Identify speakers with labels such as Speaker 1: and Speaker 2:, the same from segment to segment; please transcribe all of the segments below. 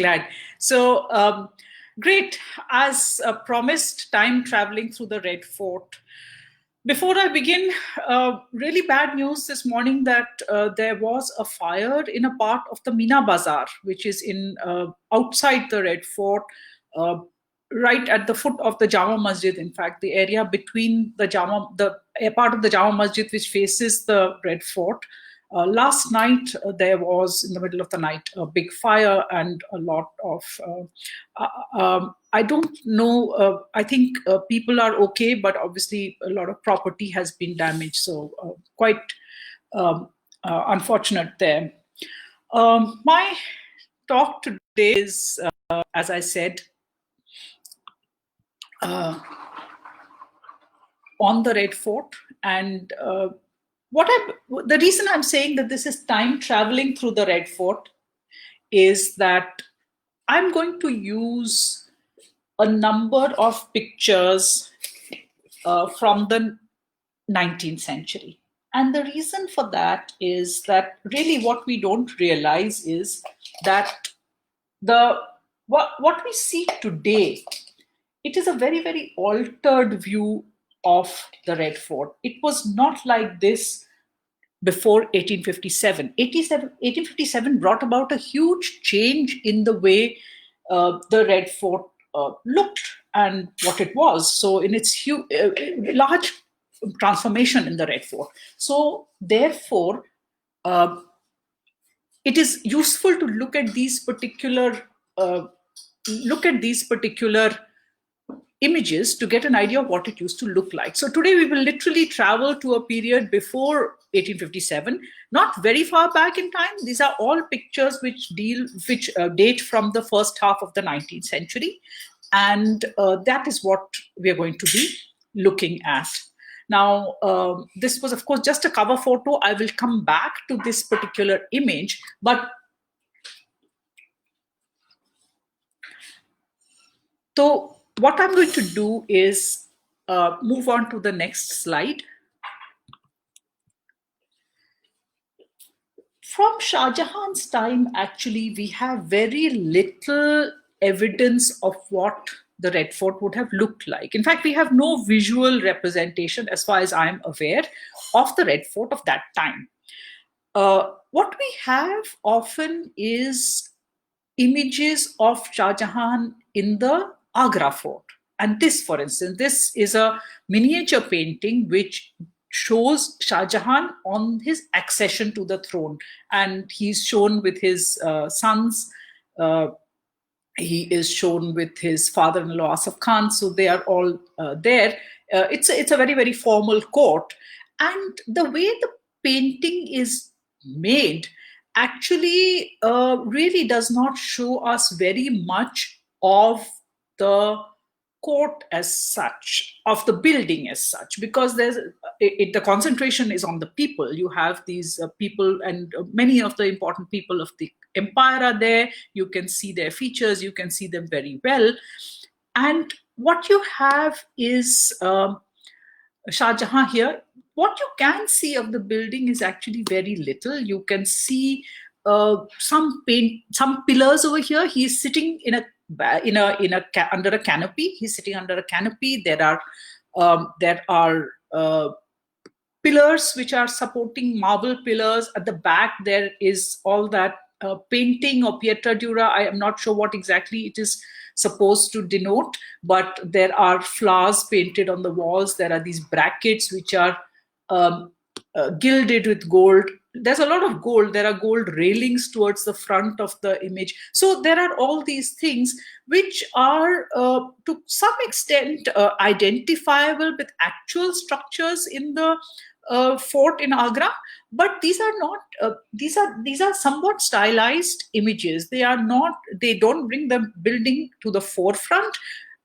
Speaker 1: glad. So, great. As promised, time traveling through the Red Fort. Before I begin, really bad news this morning that there was a fire in a part of the Mina Bazaar, which is in outside the Red Fort, uh, right at the foot of the Jama Masjid. In fact, the area between the a part of the Jama Masjid which faces the Red Fort. Last night, there was, in the middle of the night, a big fire and a lot of, I don't know, I think people are okay, but obviously a lot of property has been damaged. So quite unfortunate there. My talk today is, as I said, on the Red Fort, and the reason I'm saying that this is time traveling through the Red Fort is that I'm going to use a number of pictures from the 19th century. And the reason for that is that really what we don't realize is that what we see today, it is a very, very altered view of the Red Fort. It was not like this before 1857. 1857 brought about a huge change in the way the Red Fort looked and what it was. So in its large transformation in the Red Fort. So therefore, it is useful to look at these particular images to get an idea of what it used to look like. So today we will literally travel to a period before 1857, not very far back in time. These are all pictures which date from the first half of the 19th century. And that is what we are going to be looking at. Now, this was, of course, just a cover photo. I will come back to this particular image, but so what I'm going to do is move on to the next slide. From Shah Jahan's time, actually, we have very little evidence of what the Red Fort would have looked like. In fact, we have no visual representation, as far as I'm aware, of the Red Fort of that time. What we have often is images of Shah Jahan in the Agra Fort. And this, for instance, this is a miniature painting which shows Shah Jahan on his accession to the throne. And he's shown with his sons. He is shown with his father-in-law, Asaf Khan. So they are all there. It's a very, very formal court. And the way the painting is made actually really does not show us very much of the court as such, of the building as such, because the concentration is on the people. You have these people, and many of the important people of the empire are there. You can see their features, you can see them very well. And what you have is Shah Jahan here. What you can see of the building is actually very little. You can see some pillars over here. He is sitting under a canopy. He's sitting under a canopy. There are pillars which are supporting marble pillars. At the back, there is all that painting or pietra dura. I am not sure what exactly it is supposed to denote, but there are flowers painted on the walls. There are these brackets which are gilded with gold. There's a lot of gold. There are gold railings towards the front of the image. So there are all these things which are to some extent identifiable with actual structures in the fort in Agra, but these are not. These are somewhat stylized images. They don't bring the building to the forefront,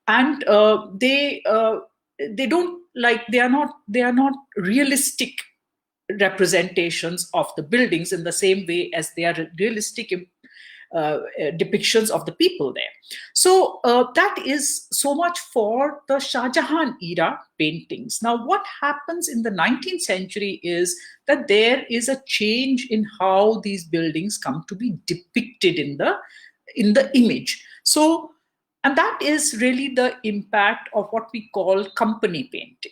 Speaker 1: and they are not realistic representations of the buildings in the same way as they are realistic depictions of the people there. So that is so much for the Shah Jahan era paintings. Now, what happens in the 19th century is that there is a change in how these buildings come to be depicted in in the image. So, and that is really the impact of what we call company painting.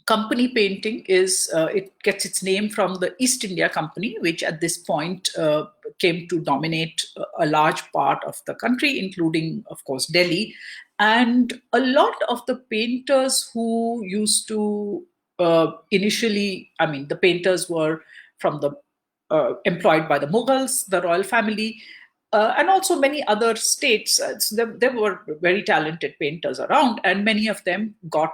Speaker 1: Company painting is, it gets its name from the East India Company, which at this point came to dominate a large part of the country, including, of course, Delhi. And a lot of the painters who used to initially, I mean, the painters were from the employed by the Mughals, the royal family, and also many other states. So there were very talented painters around, and many of them got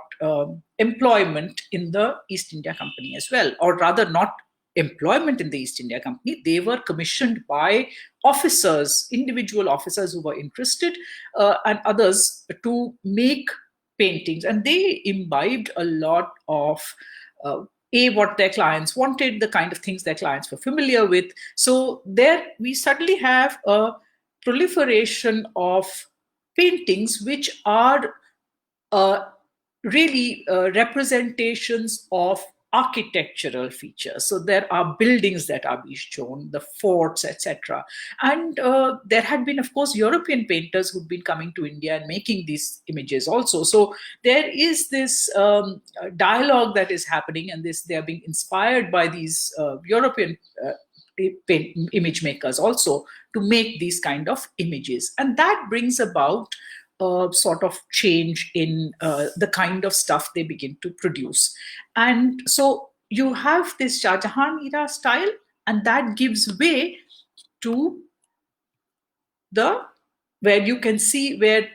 Speaker 1: employment in the East India Company as well, or rather, not employment in the East India Company. They were commissioned by officers, individual officers who were interested, and others to make paintings, and they imbibed a lot of what their clients wanted, the kind of things their clients were familiar with. So there we suddenly have a proliferation of paintings which are really representations of architectural features. So there are buildings that are being shown, the forts, etc. And there had been, of course, European painters who'd been coming to India and making these images also. So there is this dialogue that is happening, and they are being inspired by these European image makers also to make these kind of images. And that brings about sort of change in the kind of stuff they begin to produce. And so you have this Shah Jahan era style, and that gives way to where you can see, where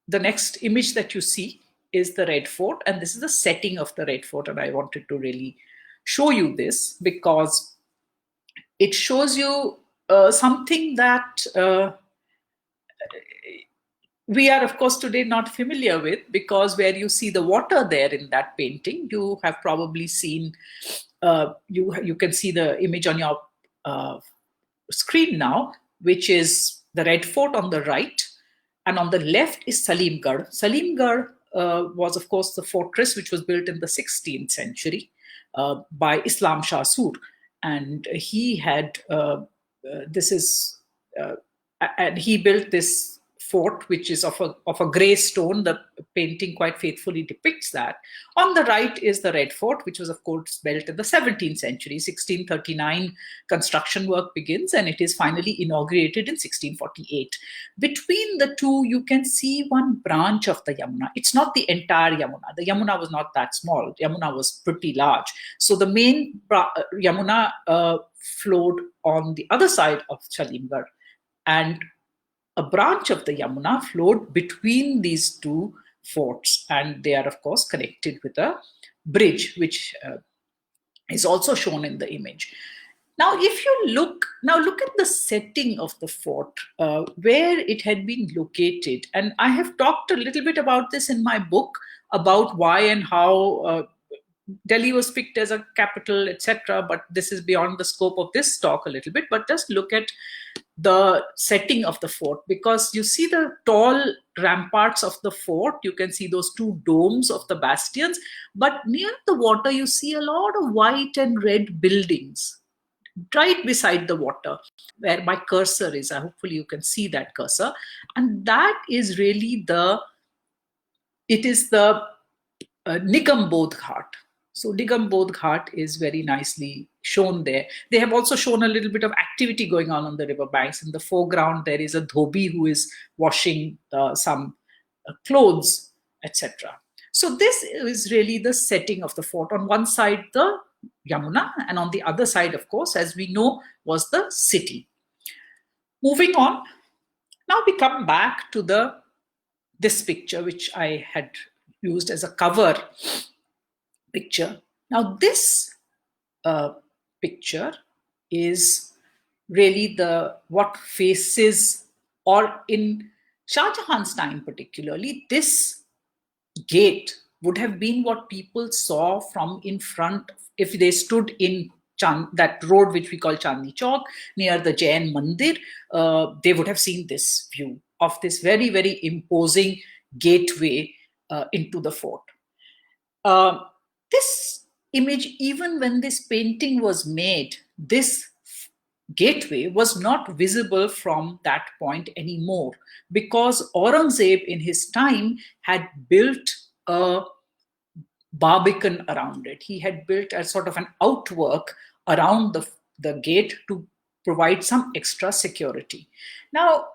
Speaker 1: the next image that you see is the Red Fort. And this is the setting of the Red Fort. And I wanted to really show you this because it shows you something that we are, of course, today not familiar with, because where you see the water there in that painting, you have probably seen, you can see the image on your screen now, which is the Red Fort on the right, and on the left is Salimgarh. Salimgarh was, of course, the fortress which was built in the 16th century by Islam Shah Sur, and he had and he built this fort, which is of a grey stone. The painting quite faithfully depicts that. On the right is the Red Fort, which was, of course, built in the 17th century. 1639 construction work begins, and it is finally inaugurated in 1648. Between the two, you can see one branch of the Yamuna. It's not the entire Yamuna. The Yamuna was not that small. Yamuna was pretty large. So the main Yamuna flowed on the other side of Salimgarh, and a branch of the Yamuna flowed between these two forts, and they are, of course, connected with a bridge, which is also shown in the image. Now, if you look at the setting of the fort, where it had been located, and I have talked a little bit about this in my book about why and how Delhi was picked as a capital, etc. But this is beyond the scope of this talk a little bit. But just look at the setting of the fort, because you see the tall ramparts of the fort, you can see those two domes of the bastions, but near the water you see a lot of white and red buildings right beside the water, where my cursor is. Hopefully you can see that cursor, and that is really the Nigam Bodh Ghat. So Nigam Bodh Ghat is very nicely shown there. They have also shown a little bit of activity going on the river banks. In the foreground, there is a dhobi who is washing some clothes, etc. So this is really the setting of the fort. On one side, the Yamuna, and on the other side, of course, as we know, was the city. Moving on, now we come back to this picture, which I had used as a cover picture. Now, this picture is really what faces, or in Shah Jahan's time particularly, this gate would have been what people saw from in front if they stood in that road which we call Chandni Chowk near the Jain Mandir. They would have seen this view of this very, very imposing gateway into the fort. This image, even when this painting was made, this gateway was not visible from that point anymore, because Aurangzeb in his time had built a barbican around it. He had built a sort of an outwork around the gate to provide some extra security. Now,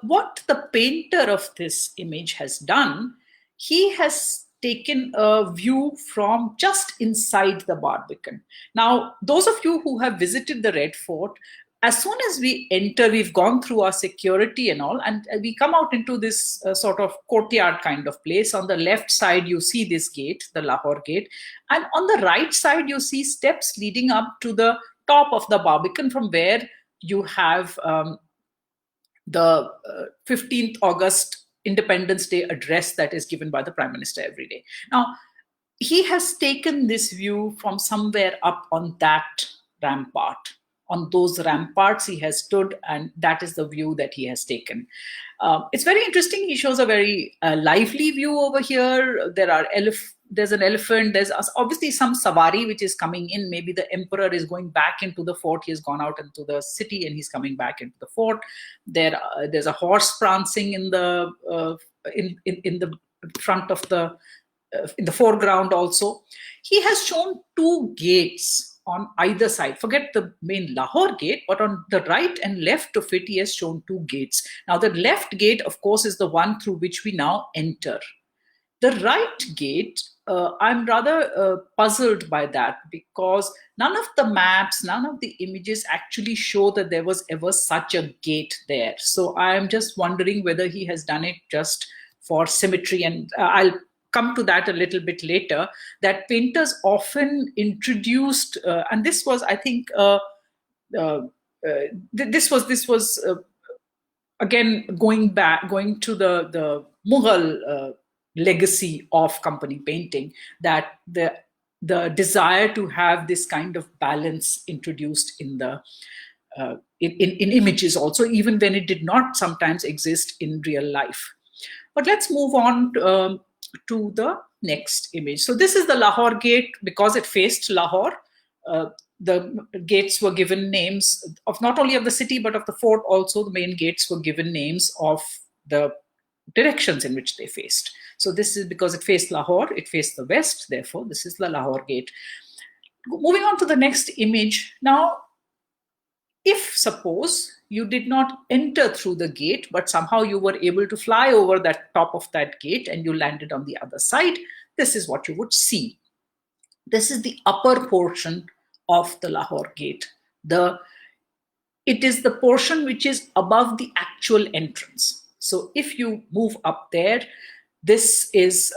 Speaker 1: what the painter of this image has done, he has taken a view from just inside the Barbican. Now, those of you who have visited the Red Fort, as soon as we enter, we've gone through our security and all, and we come out into this sort of courtyard kind of place. On the left side, you see this gate, the Lahore Gate, and on the right side, you see steps leading up to the top of the Barbican, from where you have the 15th August Independence Day address that is given by the Prime Minister every day. Now, he has taken this view from somewhere up on that rampart. On those ramparts, he has stood, and that is the view that he has taken. It's very interesting. He shows a very lively view over here. There's an elephant. There's obviously some savari which is coming in. Maybe the emperor is going back into the fort. He has gone out into the city and he's coming back into the fort. There's a horse prancing in the front of the in the foreground also. He has shown two gates on either side. Forget the main Lahore Gate, but on the right and left of it, he has shown two gates. Now, the left gate, of course, is the one through which we now enter. The right gate, I'm rather puzzled by that, because none of the maps, none of the images actually show that there was ever such a gate there. So I'm just wondering whether he has done it just for symmetry, and I'll come to that a little bit later, that painters often introduced, and this was, I think, this was again going to the Mughal legacy of company painting, that the desire to have this kind of balance introduced in the in images also, even when it did not sometimes exist in real life. But let's move on to the next image. So this is the Lahore Gate. Because it faced Lahore, the gates were given names of not only of the city but of the fort also. The main gates were given names of the directions in which they faced. So this is because it faced Lahore, it faced the west, therefore this is the Lahore Gate. Moving on to the next image. Now, if suppose you did not enter through the gate, but somehow you were able to fly over that top of that gate and you landed on the other side, this is what you would see. This is the upper portion of the Lahore Gate. It is the portion which is above the actual entrance. So if you move up there, this is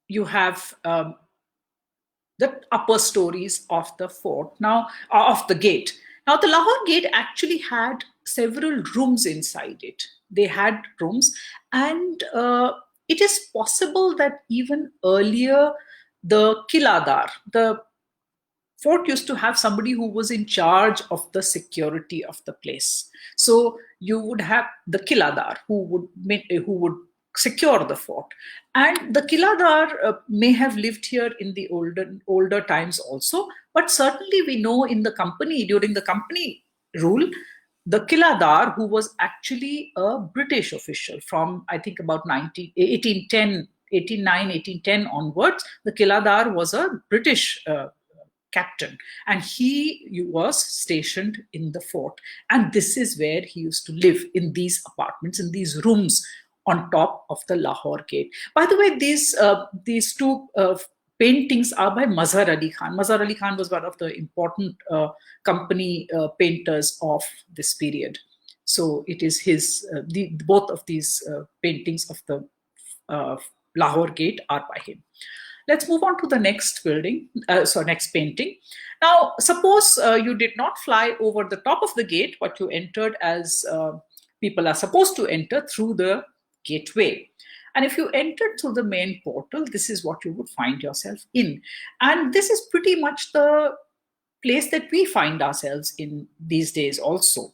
Speaker 1: you have the upper stories of the fort, now of the gate. Now, the Lahore Gate actually had several rooms inside it. They had rooms, and it is possible that even earlier, the Kiladar, the fort used to have somebody who was in charge of the security of the place. So you would have the Kiladar who would secure the fort. And the Kiladar may have lived here in the older times also, but certainly we know in the company, during the company rule, the Kiladar, who was actually a British official from, I think, about 1810, 1810 onwards, the Kiladar was a British captain, and he was stationed in the fort. And this is where he used to live, in these apartments, in these rooms on top of the Lahore Gate. By the way, these two paintings are by Mazhar Ali Khan. Mazhar Ali Khan was one of the important company painters of this period. So it is his, both of these paintings of the Lahore Gate are by him. Let's move on to the next next painting. Now, suppose you did not fly over the top of the gate, but you entered as people are supposed to enter, through the gateway. And if you entered through the main portal, this is what you would find yourself in. And this is pretty much the place that we find ourselves in these days also.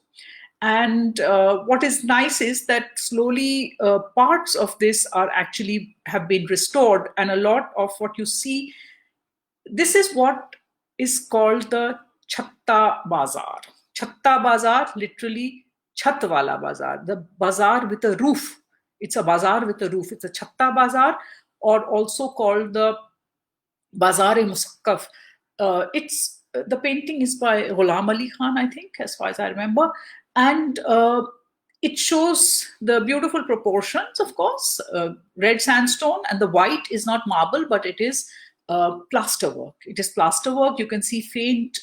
Speaker 1: And what is nice is that slowly parts of this have been restored, and a lot of what you see, this is what is called the Chatta Bazaar. Chatta Bazaar, literally Chat Wala Bazaar, the bazaar with a roof. It's a bazaar with a roof. It's a Chatta Bazaar, or also called the Bazaar-e Musaqqaf. It's the painting is by Ghulam Ali Khan, I think, as far as I remember, and it shows the beautiful proportions, of course, red sandstone, and the white is not marble, but it is plaster work. It is plaster work. You can see faint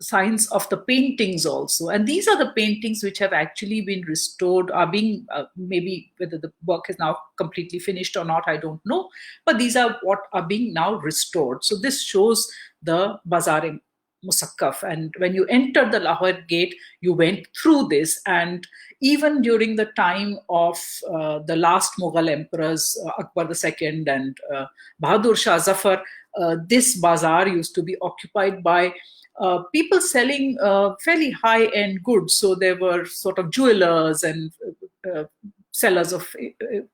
Speaker 1: signs of the paintings also, and these are the paintings which have actually been restored, are being maybe whether the work is now completely finished or not, I don't know, but these are what are being now restored. So this shows the Bazaar-e Musaqqaf, and when you entered the Lahore Gate, you went through this, and even during the time of the last Mughal emperors, Akbar II and Bahadur Shah Zafar, this bazaar used to be occupied by people selling fairly high-end goods. So there were sort of jewelers and sellers of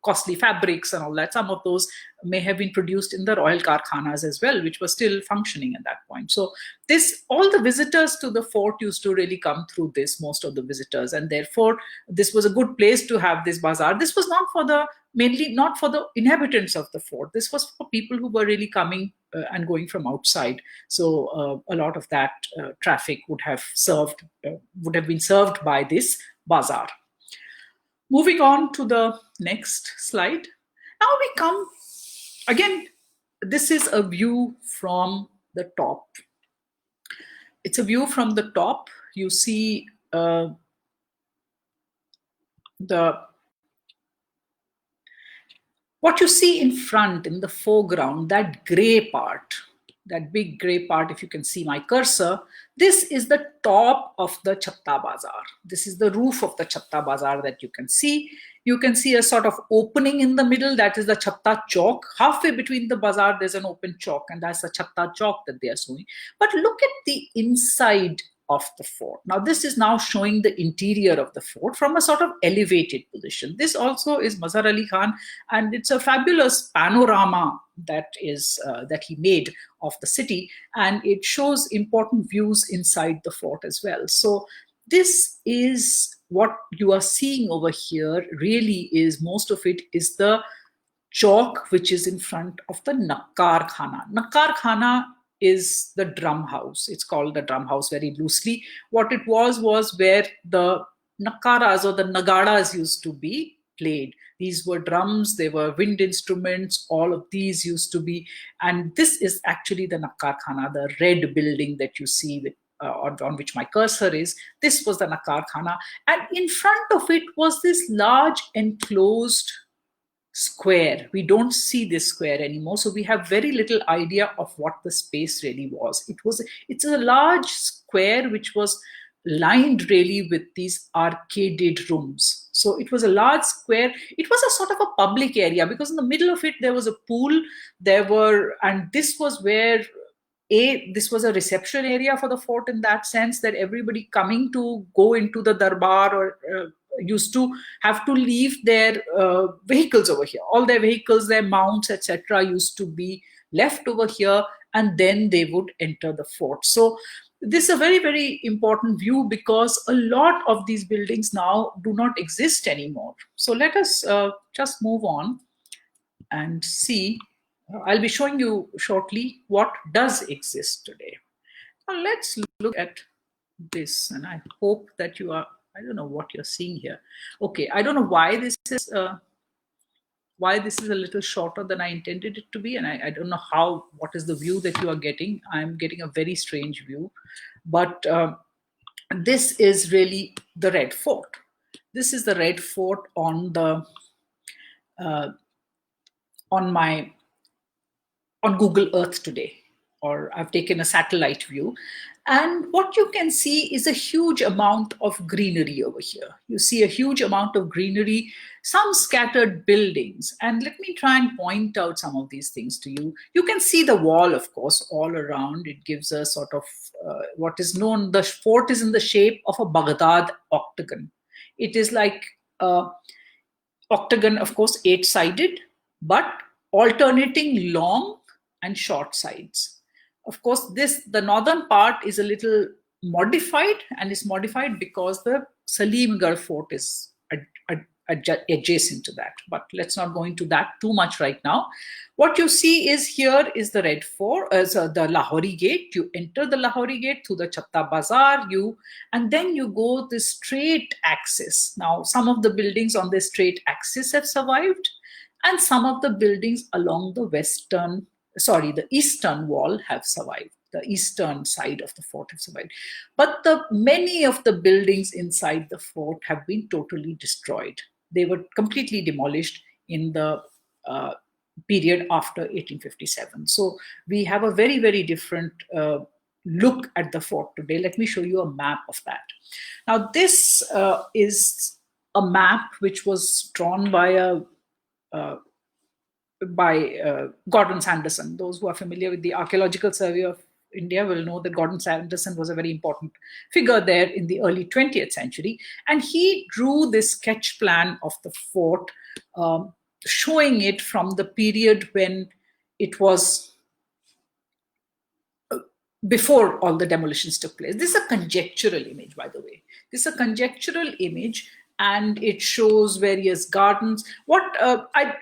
Speaker 1: costly fabrics and all that. Some of those may have been produced in the royal karkhanas as well, which were still functioning at that point. So this, all the visitors to the fort used to really come through this, most of the visitors, and therefore this was a good place to have this bazaar. This was not for the, mainly not for the inhabitants of the fort. This was for people who were really coming and going from outside. So a lot of that traffic would have been served by this bazaar. Moving on to the next slide. Now we come, again, this is a view from the top. It's a view from the top. You see what you see in front, in the foreground, that gray part, that big gray part, if you can see my cursor, this is the top of the Chatta Bazaar. This is the roof of the Chatta Bazaar that you can see. You can see a sort of opening in the middle, that is the Chatta Chowk. Halfway between the bazaar, there's an open chalk, and that's the Chatta Chowk that they are showing. But look at the inside of the fort. Now, this is now showing the interior of the fort from a sort of elevated position. This also is Mazhar Ali Khan, and it's a fabulous panorama that he made of the city, and it shows important views inside the fort as well. So this is what you are seeing over here. Really is, most of it is the chalk which is in front of the Nakkar Khana. Nakkar Khana is the drum house. It's called the drum house very loosely. What it was where the nakkaras or the nagadas used to be played. These were drums, they were wind instruments, all of these used to be, and this is actually the Nakkar Khana, the red building that you see with, on which my cursor is. This was the Nakkar Khana, and in front of it was this large enclosed square. We don't see this square anymore, so we have very little idea of what the space really was. It's a large square which was lined really with these arcaded rooms. So it was a large square. It was a sort of a public area, because in the middle of it there was a pool. And this was where this was a reception area for the fort, in that sense that everybody coming to go into the darbar or used to have to leave their vehicles over here. All their vehicles, their mounts, etc. used to be left over here, and then they would enter the fort. So this is a very, very important view, because a lot of these buildings now do not exist anymore. So let us just move on and see. I'll be showing you shortly what does exist today. Now let's look at this, and I hope that you are, I don't know what you're seeing here. Okay, I don't know why this is a little shorter than I intended it to be, and I don't know what is the view that you are getting. I'm getting a very strange view, but this is really the Red Fort. This is the Red Fort on Google Earth today, or I've taken a satellite view. And what you can see is a huge amount of greenery over here. You see a huge amount of greenery, some scattered buildings. And let me try and point out some of these things to you. You can see the wall, of course, all around. It gives a sort of what is known, the fort is in the shape of a Baghdad octagon. It is like octagon, of course, 8-sided, but alternating long and short sides. Of course, the northern part is a little modified, and is modified because the Salimgarh fort is adjacent to that. But let's not go into that too much right now. What you see is here is the Red Fort, the Lahori Gate. You enter the Lahori Gate through the Chatta Bazaar, and then you go the straight axis. Now, some of the buildings on the straight axis have survived, and some of the buildings along the eastern wall have survived. The eastern side of the fort have survived. But many of the buildings inside the fort have been totally destroyed. They were completely demolished in the period after 1857. So we have a very, very different look at the fort today. Let me show you a map of that. Now, this is a map which was drawn by Gordon Sanderson. Those who are familiar with the Archaeological Survey of India will know that Gordon Sanderson was a very important figure there in the early 20th century. And he drew this sketch plan of the fort, showing it from the period when it was before all the demolitions took place. This is a conjectural image, by the way. This is a conjectural image, and it shows various gardens. I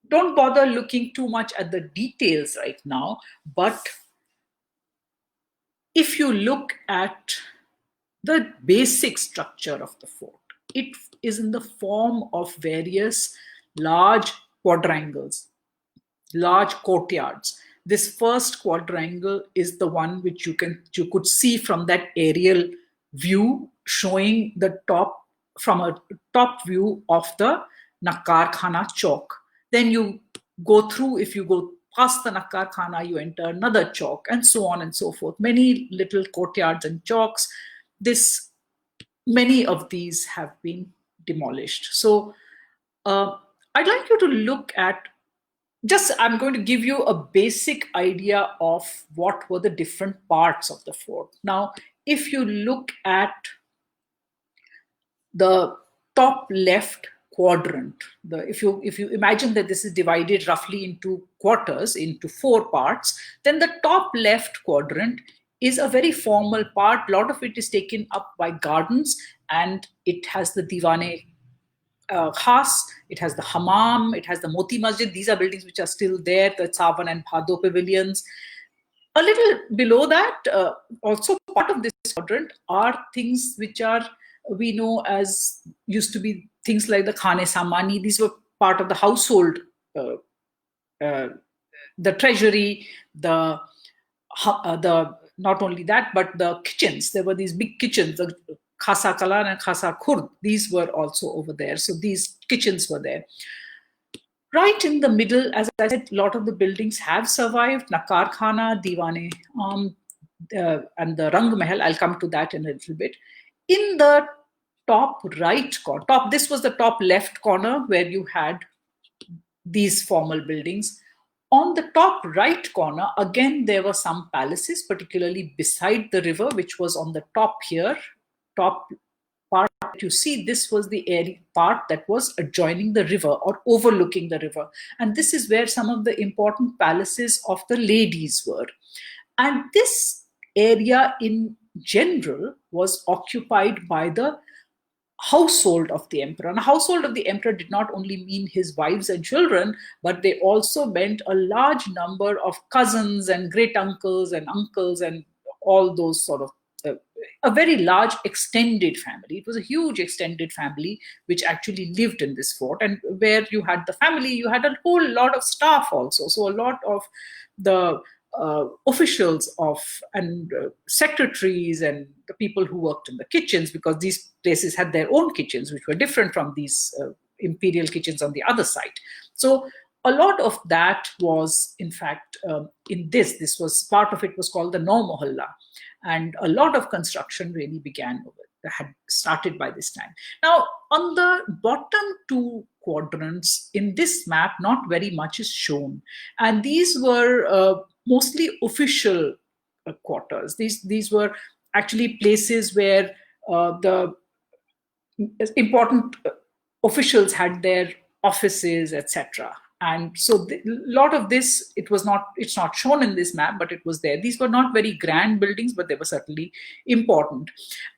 Speaker 1: don't bother looking too much at the details right now, but if you look at the basic structure of the fort, it is in the form of various large quadrangles, large courtyards. This first quadrangle is the one which you could see from that aerial view, showing the top, from a top view of the Nakkar Khana Chowk. Then you go through, if you go past the Nakkar Khana, you enter another chowk, and so on and so forth. Many little courtyards and chowks. Many of these have been demolished. So I'd like you to look at, I'm going to give you a basic idea of what were the different parts of the fort. Now, if you look at the top left quadrant, if you imagine that this is divided roughly into quarters, into 4 parts, then the top left quadrant is a very formal part. A lot of it is taken up by gardens, and it has the Diwane Khas, it has the Hammam, it has the Moti Masjid. These are buildings which are still there, the Sawan and Bhado pavilions. A little below that, also part of this quadrant, are things which we know as used to be things like the Khane Samani. These were part of the household, the treasury, not only that, but the kitchens. There were these big kitchens, the Khasa Kalan and Khasa Khurd. These were also over there. So these kitchens were there. Right in the middle, as I said, a lot of the buildings have survived. Nakkar Khana, Diwane, and the Rang Mahal. I'll come to that in a little bit. In the top right corner, this was the top left corner where you had these formal buildings. On the top right corner, again, there were some palaces, particularly beside the river, which was on the top here. Top part you see, this was the area part that was adjoining the river or overlooking the river. And this is where some of the important palaces of the ladies were. And this area in general was occupied by the household of the emperor. And the household of the emperor did not only mean his wives and children, but they also meant a large number of cousins and great uncles and uncles and all those sort of, a very large extended family. It was a huge extended family which actually lived in this fort, and where you had the family, you had a whole lot of staff also. So a lot of the officials and secretaries and the people who worked in the kitchens, because these places had their own kitchens, which were different from these imperial kitchens on the other side. So a lot of that was, in fact, in this was part of it was called the Nau Mohalla. And a lot of construction really had started by this time. Now, on the bottom 2 quadrants in this map, not very much is shown. And these were mostly official quarters. These were actually places where the important officials had their offices, etc. And so a lot of this, it's not shown in this map, but it was there. These were not very grand buildings, but they were certainly important.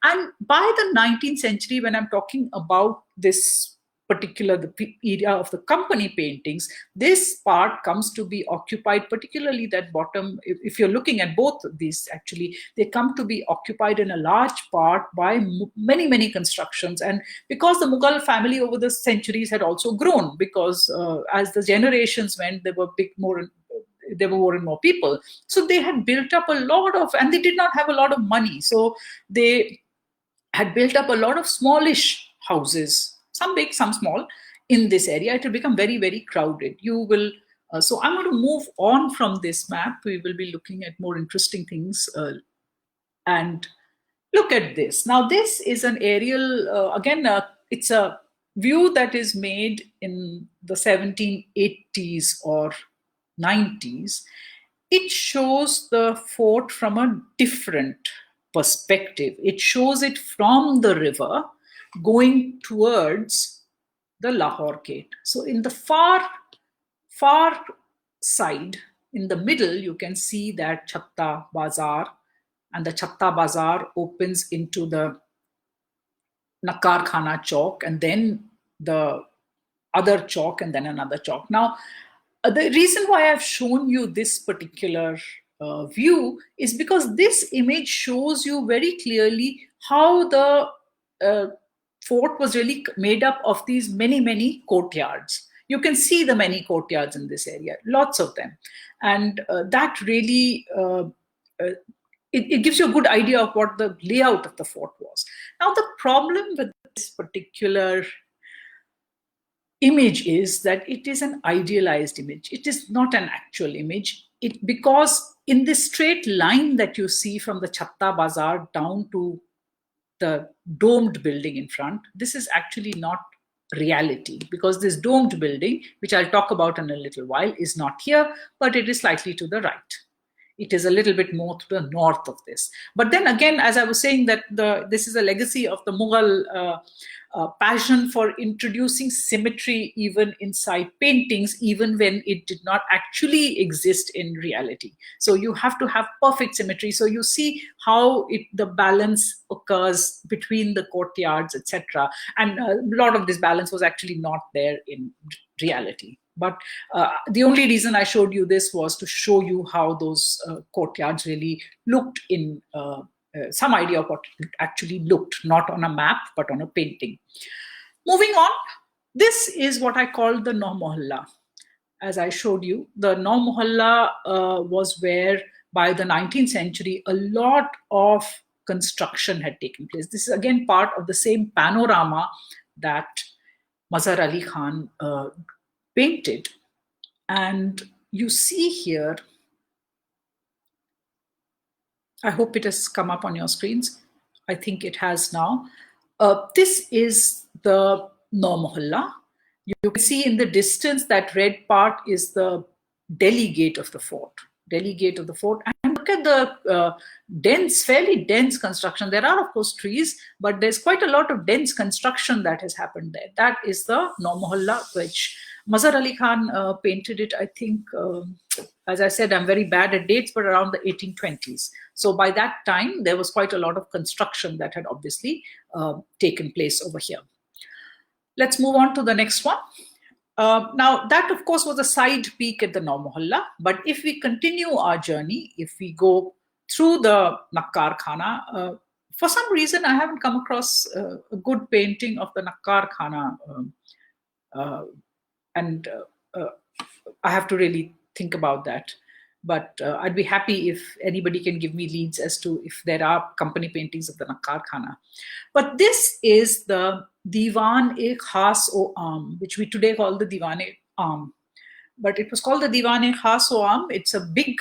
Speaker 1: And by the 19th century, when I'm talking about this particular the area of the company paintings, this part comes to be occupied, particularly that bottom. If you're looking at both of these, actually, they come to be occupied in a large part by many constructions. And because the Mughal family over the centuries had also grown, because as the generations went, there were more and more people. So they had built up a lot of, and they did not have a lot of money. So they had built up a lot of smallish houses, some big, some small, in this area. It will become very crowded. You will. So I'm going to move on from this map. We will be looking at more interesting things. And look at this. Now, this is an aerial, again, it's a view that is made in the 1780s or 90s. It shows the fort from a different perspective. It shows it from the river going towards the Lahore Gate. So in the far side, in the middle, you can see that Chatta Bazaar, and the Chatta Bazaar opens into the Nakar Khana Chowk, and then the other chowk, and then another chowk. Now, the reason why I've shown you this particular view is because this image shows you very clearly how the fort was really made up of these many courtyards. You can see the many courtyards in this area, lots of them. And that really, it gives you a good idea of what the layout of the fort was. Now, the problem with this particular image is that it is an idealized image. It is not an actual image. Because in this straight line that you see from the Chatta Bazaar down to the domed building in front, this is actually not reality, because this domed building, which I'll talk about in a little while, is not here, but it is slightly to the right. It is a little bit more to the north of this. But then again, as I was saying, that this is a legacy of the Mughal passion for introducing symmetry even inside paintings, even when it did not actually exist in reality. So you have to have perfect symmetry. So you see how the balance occurs between the courtyards, etc. And a lot of this balance was actually not there in reality. But the only reason I showed you this was to show you how those courtyards really looked in some idea of what it actually looked, not on a map, but on a painting. Moving on, this is what I call the Nau Mohalla. As I showed you, the Nau Mohalla was where, by the 19th century, a lot of construction had taken place. This is again part of the same panorama that Mazhar Ali Khan painted. And you see here, I hope it has come up on your screens. I think it has now. This is the Nau Mohalla. You can see in the distance that red part is the Delhi gate of the fort. Delhi gate of the fort. And look at the fairly dense construction. There are, of course, trees, but there's quite a lot of dense construction that has happened there. That is the Nau Mohalla, which Mazhar Ali Khan painted it, I think, as I said, I'm very bad at dates, but around the 1820s. So by that time, there was quite a lot of construction that had obviously taken place over here. Let's move on to the next one. Now, that, of course, was a side peek at the Nau Mohalla. But if we continue our journey, if we go through the Nakkar Khana, for some reason, I haven't come across a good painting of the Nakkar Khana. And I have to really think about that. But I'd be happy if anybody can give me leads as to if there are company paintings of the Nakkar Khana. But this is the Diwan-e-Khas-o-Aam, which we today call the Diwan-e-Aam. But it was called the Diwan-e-Khas-o-Aam. It's a big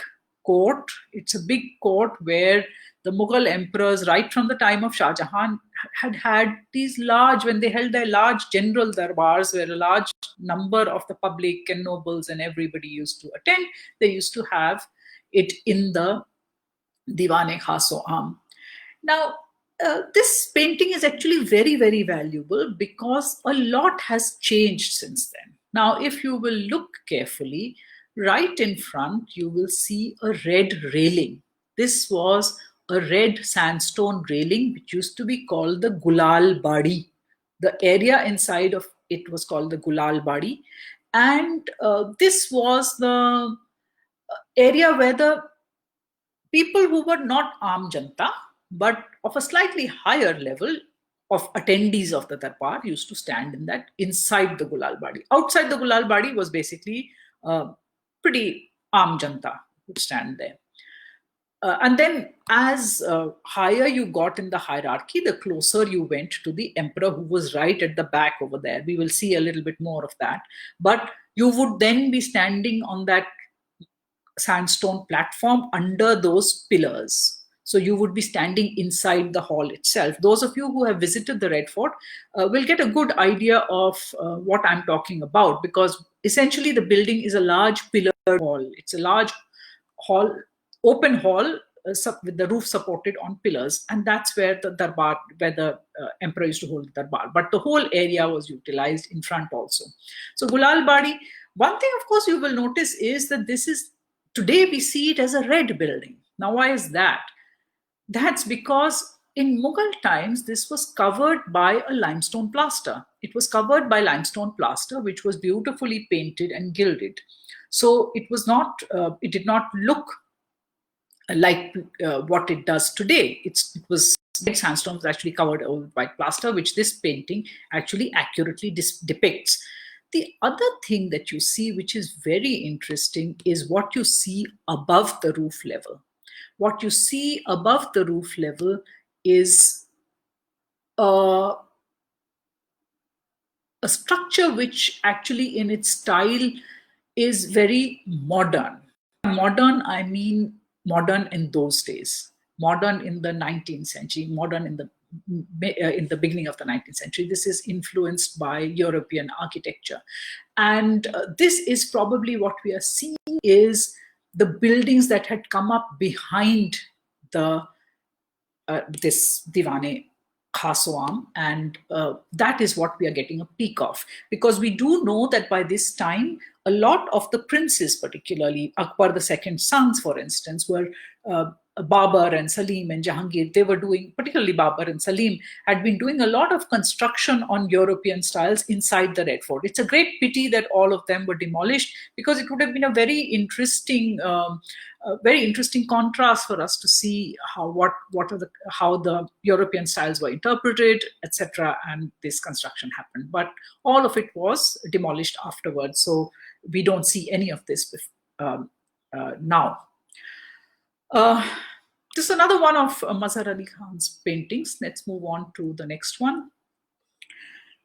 Speaker 1: court. It's a big court where the Mughal emperors, right from the time of Shah Jahan, had these large, when they held their large general darbars, where a large number of the public and nobles and everybody used to attend, they used to have it in the Diwan-e-Khas-o-Aam. Now, this painting is actually very valuable because a lot has changed since then. Now, if you will look carefully, right in front, you will see a red railing. This was a red sandstone railing, which used to be called the Gulal Badi. The area inside of it was called the Gulal Badi. And this was the area where the people who were not Aam Janta, but of a slightly higher level of attendees of the Darbar used to stand in that inside the Gulal Badi. Outside the Gulal Badi was basically pretty Aam Janta would stand there. And then, as higher you got in the hierarchy, the closer you went to the emperor, who was right at the back over there. We will see a little bit more of that. But you would then be standing on that sandstone platform under those pillars. So you would be standing inside the hall itself. Those of you who have visited the Red Fort will get a good idea of what I'm talking about, because essentially the building is a large pillar hall. It's a large hall, open hall with the roof supported on pillars, and that's where the darbar, where the emperor used to hold the darbar. But the whole area was utilized in front also. So Gulal Badi. One thing, of course, you will notice is that this is today we see it as a red building. Now, why is that? That's because in Mughal times, this was covered by a limestone plaster. It was covered by limestone plaster, which was beautifully painted and gilded. So it was not, it did not look like what it does today. It was red sandstone was actually covered over by plaster, which this painting actually accurately depicts. The other thing that you see, which is very interesting, is what you see above the roof level. What you see above the roof level is a structure which actually in its style is very modern. Modern, I mean modern in those days, modern in the 19th century, modern in the beginning of the 19th century. This is influenced by European architecture. And this is probably what we are seeing is the buildings that had come up behind the this Divane Khasoam, and that is what we are getting a peek of. Because we do know that by this time, a lot of the princes, particularly Akbar II's sons, for instance, were Babar and Salim and Jahangir. They were doing, particularly Babar and Salim, had been doing a lot of construction on European styles inside the Red Fort. It's a great pity that all of them were demolished, because it would have been a very interesting contrast for us to see how the European styles were interpreted, etc., and this construction happened. But all of it was demolished afterwards, so we don't see any of this now. This is another one of Mazhar Ali Khan's paintings. Let's move on to the next one.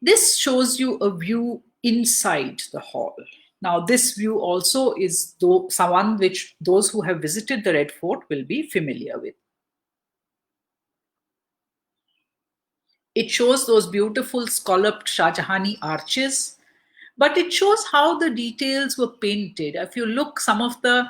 Speaker 1: This shows you a view inside the hall. Now, this view also is someone which those who have visited the Red Fort will be familiar with. It shows those beautiful scalloped Shah Jahani arches, but it shows how the details were painted. If you look, some of the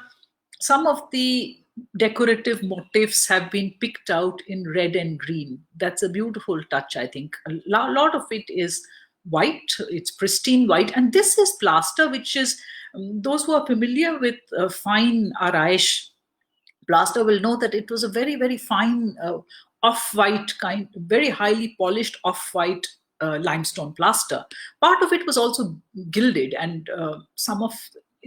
Speaker 1: decorative motifs have been picked out in red and green. That's a beautiful touch, I think. A lot of it is white, it's pristine white, and this is plaster, which is, those who are familiar with fine Araish plaster will know that it was a very, very fine off-white kind, very highly polished off-white limestone plaster. Part of it was also gilded, and some of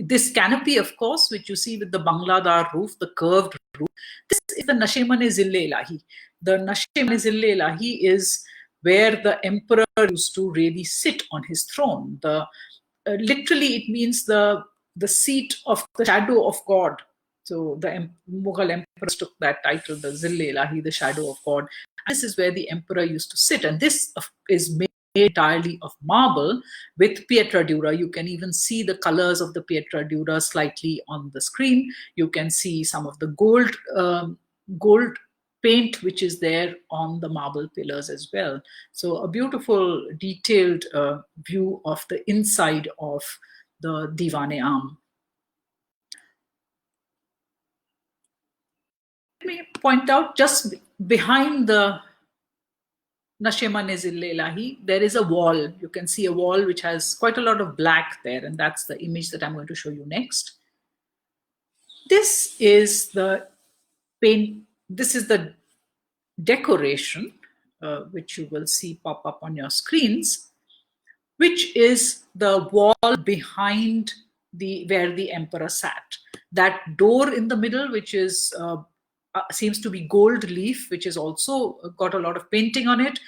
Speaker 1: this canopy, of course, which you see with the Bangladar roof, the curved roof, this is the Nashe-Mane Zille Ilahi. The Nashe-Mane Zille Ilahi is where the emperor used to really sit on his throne. Literally, it means the seat of the shadow of God. So the Mughal emperors took that title, the Zille Ilahi, the shadow of God. And this is where the emperor used to sit. And this is made entirely of marble with pietra dura. You can even see the colors of the pietra dura slightly on the screen. You can see some of the gold paint which is there on the marble pillars as well. So a beautiful detailed view of the inside of the Diwan-e-Am. Let me point out, just behind the Nashe-man-e-Zille-Ilahi, there is a wall. You can see a wall which has quite a lot of black there, and that's the image that I'm going to show you next. This is the paint. This is the decoration, which you will see pop up on your screens, which is the wall behind where the emperor sat. That door in the middle, which is seems to be gold leaf, which is also got a lot of painting on it.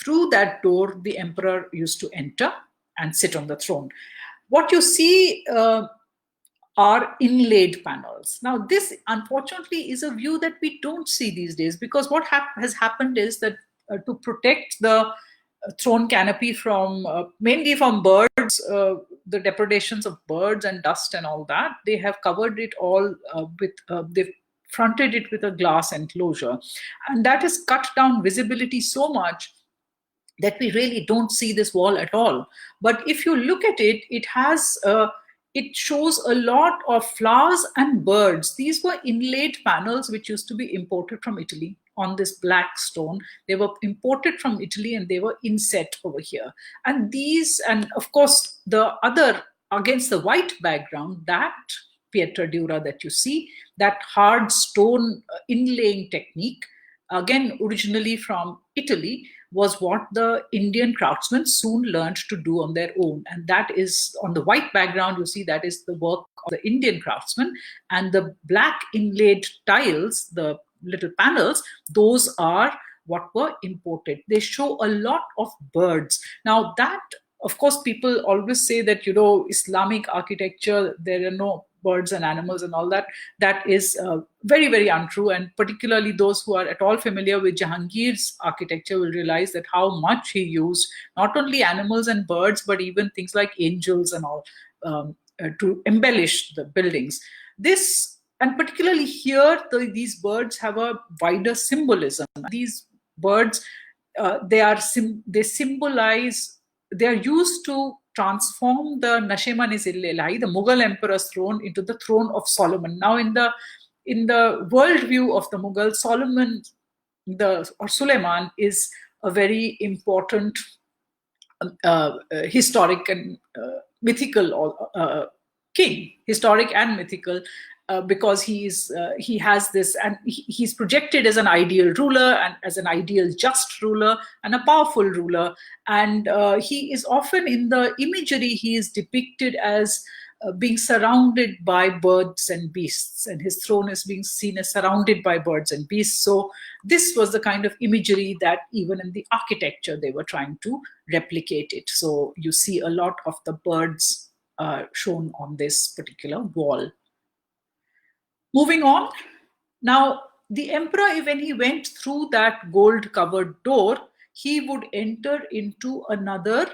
Speaker 1: Through that door, the emperor used to enter and sit on the throne. What you see are inlaid panels. Now, this unfortunately is a view that we don't see these days, because what has happened is that to protect the throne canopy from mainly from birds, the depredations of birds and dust and all that, they have covered it all with they've fronted it with a glass enclosure, and that has cut down visibility so much that we really don't see this wall at all. But if you look at it, it shows a lot of flowers and birds. These were inlaid panels which used to be imported from Italy on this black stone. They were imported from Italy and they were inset over here. And these, and of course, the other against the white background, that pietra dura that you see, that hard stone inlaying technique, again, originally from Italy, was what the Indian craftsmen soon learned to do on their own. And that is on the white background, you see that is the work of the Indian craftsmen. And the black inlaid tiles, the little panels, those are what were imported. They show a lot of birds. Now that, of course, people always say that, Islamic architecture, there are no birds and animals and all that. That is very, very untrue. And particularly those who are at all familiar with Jahangir's architecture will realize that how much he used not only animals and birds, but even things like angels and all to embellish the buildings. This, and particularly here, these birds have a wider symbolism. These birds, they symbolize, they are used to transform the Nashe-man-e-Zille-Ilahi, the Mughal emperor's throne, into the throne of Solomon. Now, in the worldview of the Mughal, Solomon, or Suleiman, is a very important historic and mythical king, historic and mythical. Because he has this, and he's projected as an ideal ruler and as an ideal just ruler and a powerful ruler. And he is often, in the imagery, he is depicted as being surrounded by birds and beasts, and his throne is being seen as surrounded by birds and beasts. So this was the kind of imagery that even in the architecture they were trying to replicate it. So you see a lot of the birds shown on this particular wall. Moving on. Now, the emperor, when he went through that gold-covered door, he would enter into another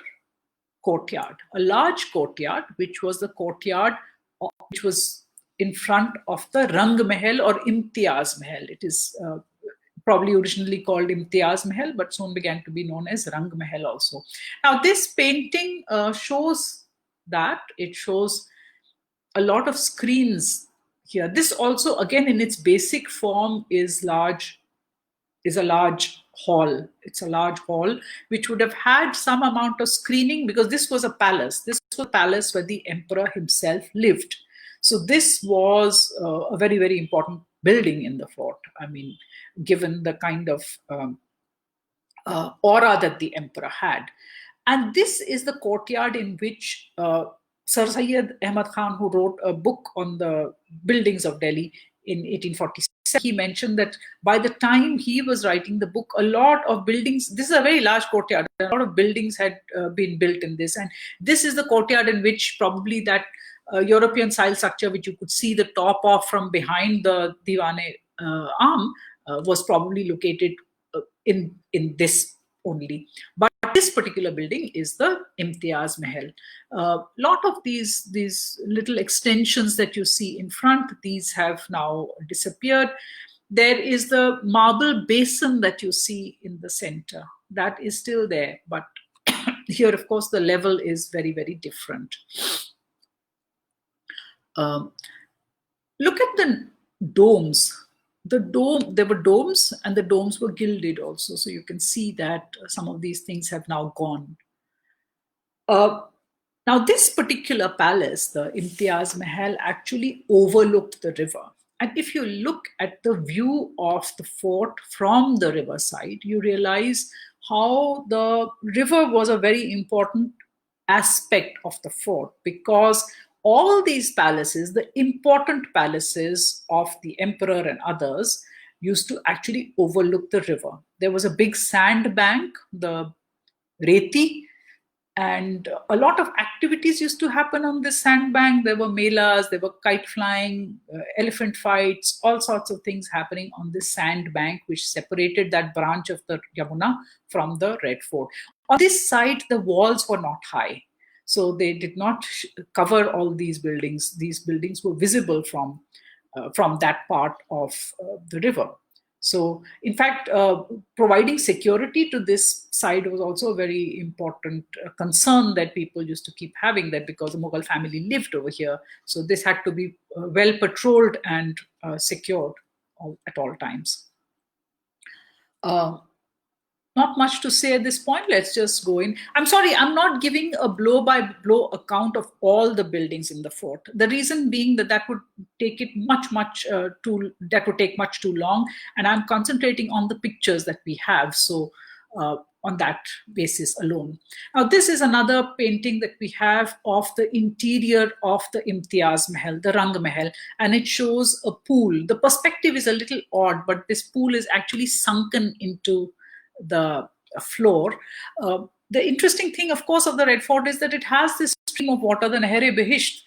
Speaker 1: courtyard, a large courtyard, which was the courtyard which was in front of the Rang Mahal or Imtiaz Mahal. It is probably originally called Imtiaz Mahal, but soon began to be known as Rang Mahal also. Now, this painting shows that. It shows a lot of screens here. This also, again, in its basic form, is a large hall. It's a large hall which would have had some amount of screening, because this was a palace. This was a palace where the emperor himself lived. So this was a very, very important building in the fort. I mean, given the kind of aura that the emperor had. And this is the courtyard in which Sir Syed Ahmad Khan, who wrote a book on the buildings of Delhi in 1847, he mentioned that by the time he was writing the book, a lot of buildings, this is a very large courtyard, a lot of buildings had been built in this. And this is the courtyard in which probably that European style structure, which you could see the top of from behind the Diwane arm, was probably located in this only. But this particular building is the Imtiaz Mahal. A lot of these little extensions that you see in front, these have now disappeared. There is the marble basin that you see in the center. That is still there, but here, of course, the level is very, very different. Look at the domes. there were domes, and the domes were gilded also. So you can see that some of these things have now gone. Now, this particular palace, the Imtiaz Mahal, actually overlooked the river. And if you look at the view of the fort from the riverside, you realize how the river was a very important aspect of the fort, because all these palaces, the important palaces of the emperor and others, used to actually overlook the river. There was a big sand bank, the Reti, and a lot of activities used to happen on this sandbank. There were melas, there were kite flying, elephant fights, all sorts of things happening on this sandbank, which separated that branch of the Yamuna from the Red Fort. On this side, the walls were not high, so they did not cover all these buildings. These buildings were visible from that part of the river. So, in fact, providing security to this side was also a very important concern that people used to keep having, that because the Mughal family lived over here. So this had to be well patrolled and secured at all times. Not much to say at this point. Let's just go in. I'm sorry, I'm not giving a blow-by-blow account of all the buildings in the fort. The reason being that would take it that would take much too long, and I'm concentrating on the pictures that we have. So on that basis alone. Now, this is another painting that we have of the interior of the Imtiaz Mahal, the Rang Mahal, and it shows a pool. The perspective is a little odd, but this pool is actually sunken into the floor. The interesting thing, of course, of the Red Fort is that it has this stream of water, the Nehre Behisht,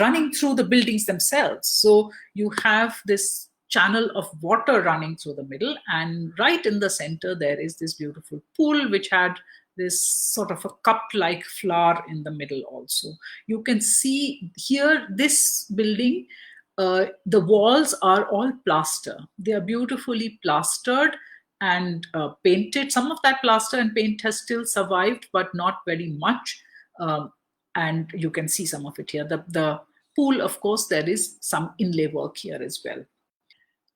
Speaker 1: running through the buildings themselves. So you have this channel of water running through the middle, and right in the center there is this beautiful pool which had this sort of a cup-like flower in the middle also. You can see here, this building, the walls are all plaster. They are beautifully plastered and painted. Some of that plaster and paint has still survived, but not very much. And you can see some of it here. The pool, of course, there is some inlay work here as well.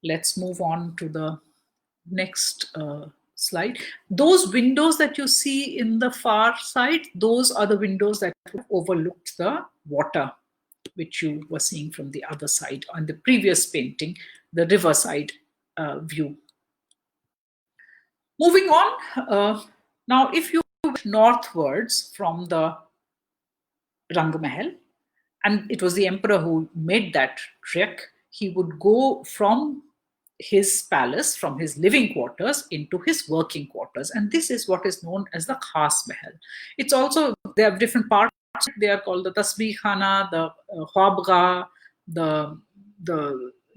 Speaker 1: Let's move on to the next slide. Those windows that you see in the far side, those are the windows that overlooked the water, which you were seeing from the other side on the previous painting, the riverside view. Moving on, now if you went northwards from the Rang Mahal, and it was the emperor who made that trek, he would go from his palace, from his living quarters, into his working quarters. And this is what is known as the Khas Mahal. It's also, they have different parts. They are called the Tasbih Khana, the Khwabgah, the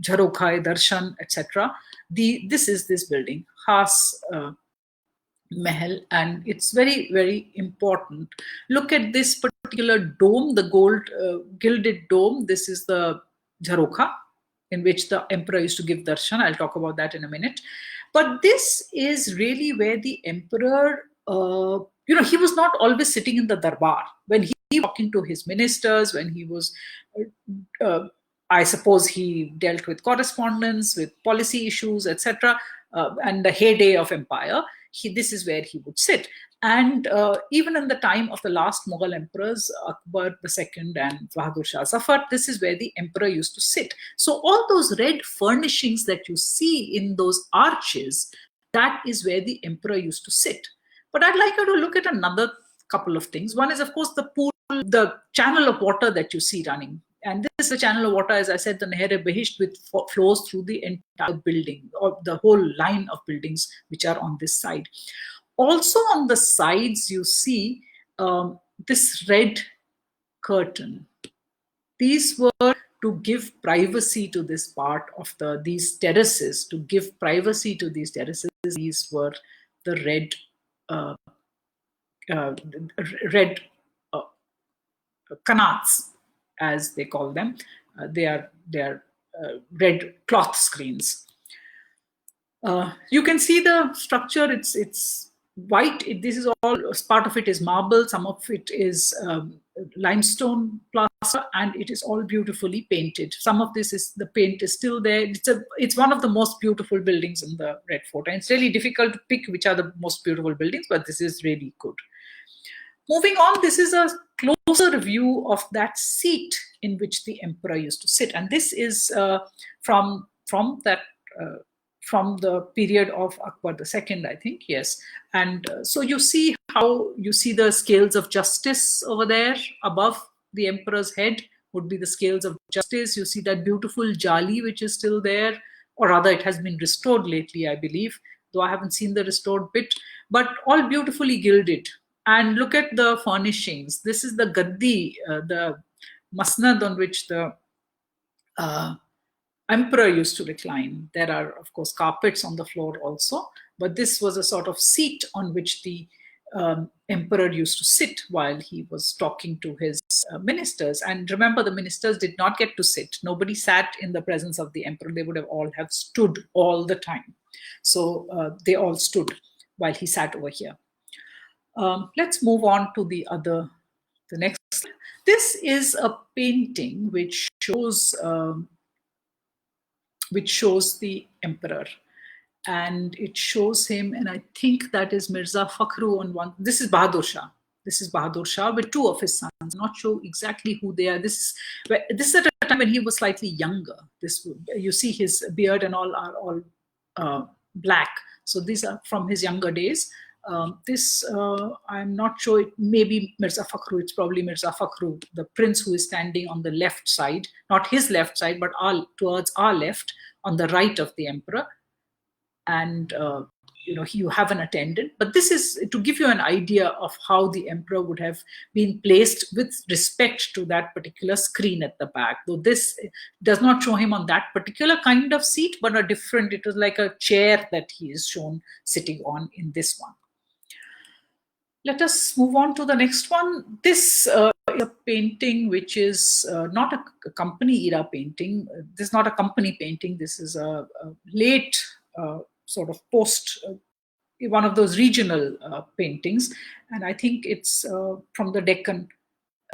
Speaker 1: Jharokhai, Darshan, etc. This is this building, Khas Mahal, and it's very, very important. Look at this particular dome, the gold gilded dome. This is the Jharokha, in which the emperor used to give darshan. I'll talk about that in a minute. But this is really where the emperor, he was not always sitting in the darbar. When he was talking to his ministers, when he was, I suppose he dealt with correspondence, with policy issues, etc., and the heyday of empire, this is where he would sit. And even in the time of the last Mughal emperors, Akbar II and Bahadur Shah Zafar, this is where the emperor used to sit. So all those red furnishings that you see in those arches, that is where the emperor used to sit. But I'd like you to look at another couple of things. One is, of course, the pool, the channel of water that you see running. And this is the channel of water, as I said, the Nehre Behisht, which flows through the entire building, or the whole line of buildings which are on this side. Also on the sides, you see this red curtain. These were to give privacy to this part of these terraces, to give privacy to these terraces. These were the red canals, as they call them. They are red cloth screens. You can see the structure. It's white. This is all, part of it is marble, some of it is limestone plaster, and it is all beautifully painted. Some of this is, the paint is still there. It's one of the most beautiful buildings in the Red Fort, and it's really difficult to pick which are the most beautiful buildings, but this is really good. Moving on, this is a closer view of that seat in which the emperor used to sit, and this is from the period of Akbar II, I think, yes. And so you see the scales of justice over there above the emperor's head would be the scales of justice. You see that beautiful jali which is still there, or rather it has been restored lately, I believe, though I haven't seen the restored bit, but all beautifully gilded. And look at the furnishings. This is the gaddi, the masnad on which the emperor used to recline. There are, of course, carpets on the floor also, but this was a sort of seat on which the emperor used to sit while he was talking to his ministers. And remember, the ministers did not get to sit. Nobody sat in the presence of the emperor. They would have all have stood all the time. So they all stood while he sat over here. Let's move on to the next. This is a painting which shows the emperor, and it shows him, and I think that is Mirza Fakhru on one. This is Bahadur Shah. This is Bahadur Shah with two of his sons. I'm not sure exactly who they are. This is at a time when he was slightly younger. You see his beard and all are all black. So these are from his younger days. I'm not sure, it may be Mirza Fakhru, it's probably Mirza Fakhru, the prince who is standing on the left side, not his left side, but towards our left, on the right of the emperor. And, you have an attendant. But this is to give you an idea of how the emperor would have been placed with respect to that particular screen at the back. Though this does not show him on that particular kind of seat, but it was like a chair that he is shown sitting on in this one. Let us move on to the next one. This is a painting which is not a company era painting. This is not a company painting. This is a late sort of post, one of those regional paintings. And I think it's from the Deccan.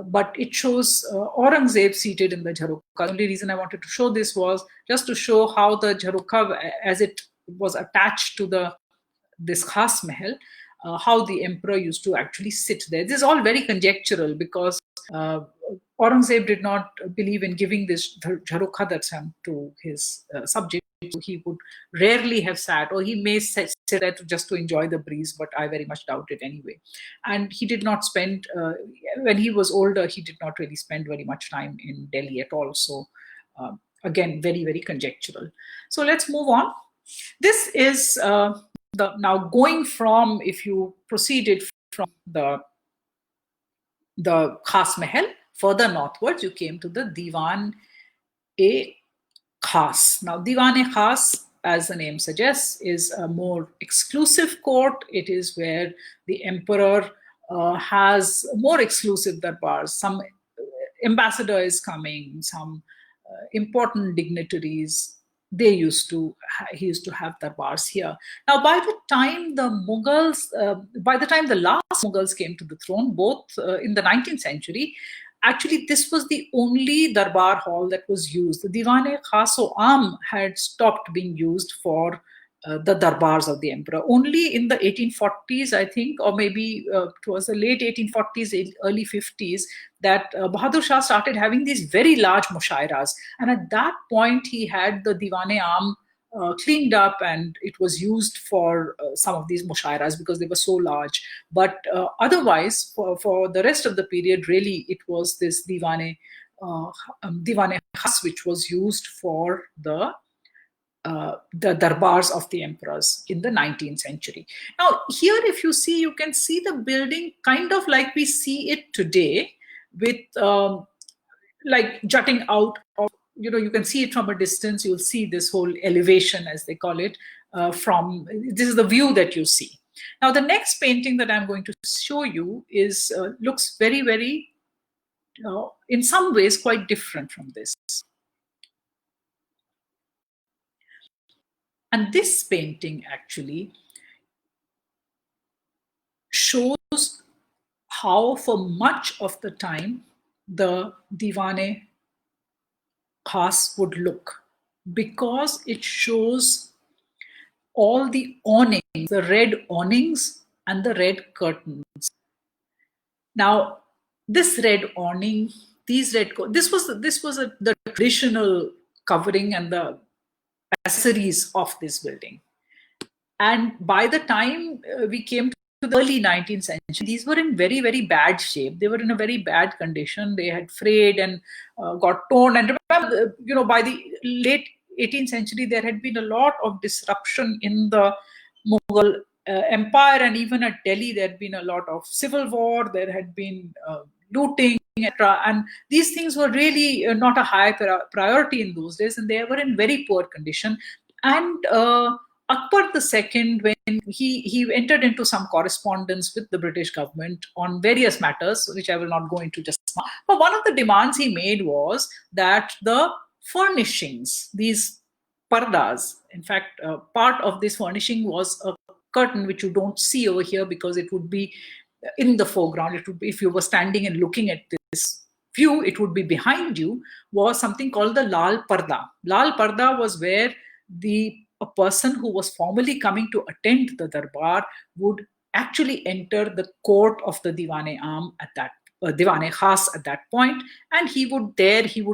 Speaker 1: But it shows Aurangzeb seated in the Jharukha. The only reason I wanted to show this was just to show how the Jharukha, as it was attached to this Khas Mahal, how the emperor used to actually sit there. This is all very conjectural because Aurangzeb did not believe in giving this Jharukha darshan to his subjects. So he would rarely have sat, or he may sit there just to enjoy the breeze, but I very much doubt it anyway. And he did not spend, when he was older, he did not really spend very much time in Delhi at all. So again, very, very conjectural. So let's move on. This is now going from, if you proceeded from the Khas Mahal, further northwards, you came to the Diwan-e Khas. Now, Diwan-e Khas, as the name suggests, is a more exclusive court. It is where the emperor has more exclusive darbars. Some ambassador is coming, some important dignitaries. He used to have darbars here. Now, by the time the last Mughals came to the throne, both in the 19th century, actually, this was the only darbar hall that was used. The Diwan-e Khas-o-Am had stopped being used for the darbars of the emperor. Only in the 1840s, I think, or maybe towards the late 1840s, early 50s, that Bahadur Shah started having these very large mushairas. And at that point, he had the Diwan-e-Am cleaned up, and it was used for some of these mushairas because they were so large. But otherwise, for the rest of the period, really, it was this Diwan-e Khas which was used for the darbars of the emperors in the 19th century. Now, here, if you see, you can see the building kind of like we see it today, with like jutting out of, you can see it from a distance. You'll see this whole elevation, as they call it, this is the view that you see. Now, the next painting that I'm going to show you looks very, very, in some ways, quite different from this. And this painting actually shows how for much of the time the Diwane Khas would look, because it shows all the awnings, the red awnings and the red curtains. Now, this red awning, this was the traditional covering and the accessories of this building. And by the time we came to the early 19th century, these were in very, very bad shape. They were in a very bad condition. They had frayed and got torn. And remember, by the late 18th century, there had been a lot of disruption in the Mughal empire, and even at Delhi, there had been a lot of civil war. There had been looting, etc. And these things were really not a high priority in those days, and they were in very poor condition. And Akbar II, when he entered into some correspondence with the British government on various matters, which I will not go into just now, but one of the demands he made was that the furnishings, these pardas, in fact, part of this furnishing was a curtain, which you don't see over here because it would be in the foreground. It would be, if you were standing and looking at this view, it would be behind you, was something called the Lal Parda. Lal Parda was where a person who was formally coming to attend the darbar would actually enter the court of the Diwane Am at that Diwane Khas at that point, and he would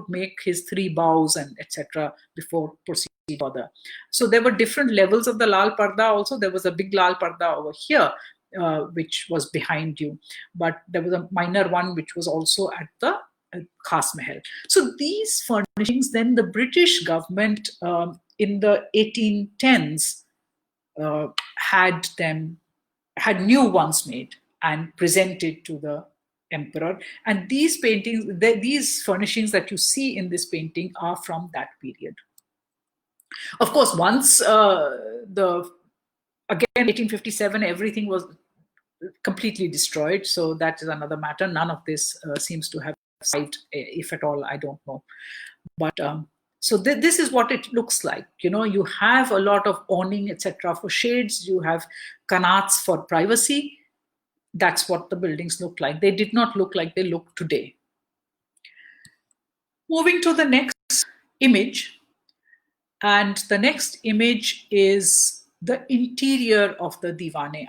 Speaker 1: make his 3 bows and etc. before proceeding further. So there were different levels of the Lal Parda also. There was a big Lal Parda over here, which was behind you, but there was a minor one which was also at the Khas Mahal. So these furnishings, then the British government in the 1810s had new ones made and presented to the emperor. And these paintings, these furnishings that you see in this painting are from that period. Of course, once again 1857, everything was completely destroyed. So that is another matter. None of this seems to have survived, if at all, I don't know. But so this is what it looks like. You have a lot of awning, etc. for shades. You have canals for privacy. That's what the buildings look like. They did not look like they look today. Moving to the next image. And the next image is the interior of the Diwane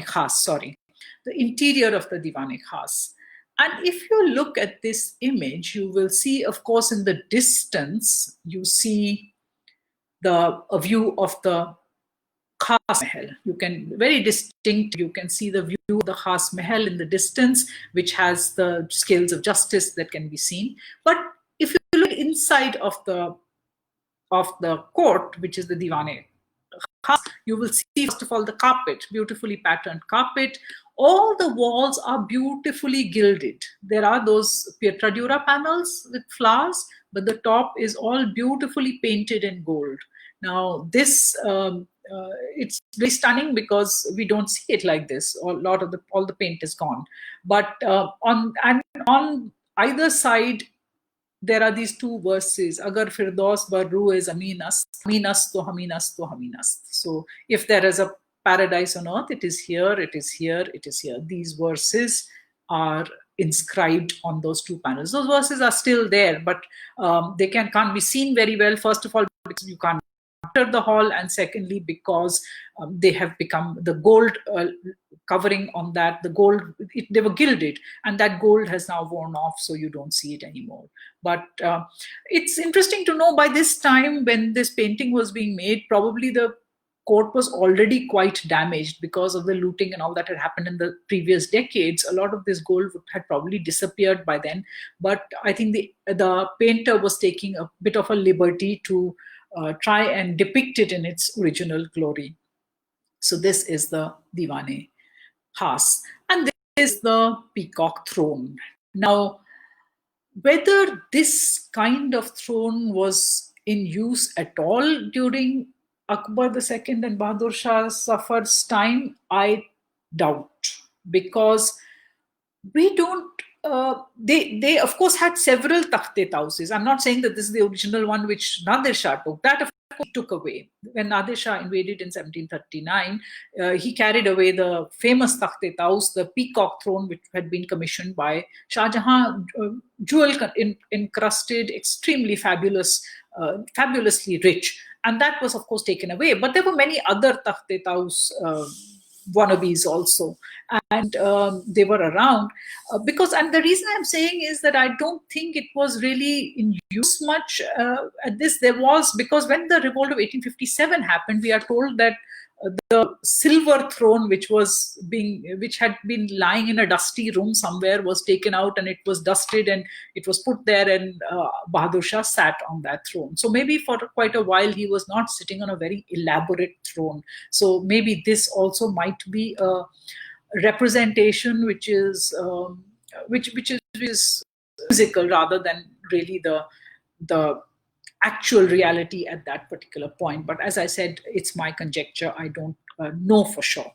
Speaker 1: Khas, sorry. The interior of the Diwane Khas. And if you look at this image, you will see, of course, in the distance, you see a view of the Khas Mahal. You can, very distinct, you can see the view of the Khas Mahal in the distance, which has the scales of justice that can be seen. But if you look inside of the court, which is the Diwane Khas, you will see, first of all, the carpet, beautifully patterned carpet. All the walls are beautifully gilded. There are those Pietradura panels with flowers, but the top is all beautifully painted in gold. Now, this it's very stunning because we don't see it like this. All the paint is gone. But on either side, there are these 2 verses. Agar Firdaus bar ruhe zameen ast, hameenast to hameenast to hameenast. So if there is a paradise on earth, it is here, it is here, it is here. These verses are inscribed on those 2 panels. Those verses are still there, but they can't be seen very well. First of all, because you can't enter the hall, and secondly, because they have become the gold covering on that, the gold, they were gilded, and that gold has now worn off, so you don't see it anymore. But it's interesting to know, by this time when this painting was being made, probably the court was already quite damaged because of the looting and all that had happened in the previous decades. A lot of this gold had probably disappeared by then, but I think the painter was taking a bit of a liberty to try and depict it in its original glory. So this is the Diwane Khas, and this is the peacock throne. Now, whether this kind of throne was in use at all during Akbar II and Bahadur Shah Zafar's time, I doubt, because we don't. They of course had several takhte houses. I'm not saying that this is the original one which Nadir Shah took. That of course, he took away. When Nadir Shah invaded in 1739, he carried away the famous Takht-e-Taus, the peacock throne, which had been commissioned by Shah Jahan, jewel encrusted, extremely fabulous, fabulously rich. And that was, of course, taken away. But there were many other Takht-e-Taus wannabes also, and they were around because, and the reason I'm saying is that I don't think it was really in use much at this. There was, because when the revolt of 1857 happened, we are told that the silver throne, which had been lying in a dusty room somewhere, was taken out and it was dusted and it was put there, and Bahadur Shah sat on that throne. So maybe for quite a while he was not sitting on a very elaborate throne. So maybe this also might be a representation which is physical rather than really the actual reality at that particular point. But as I said, it's my conjecture. I don't know for sure.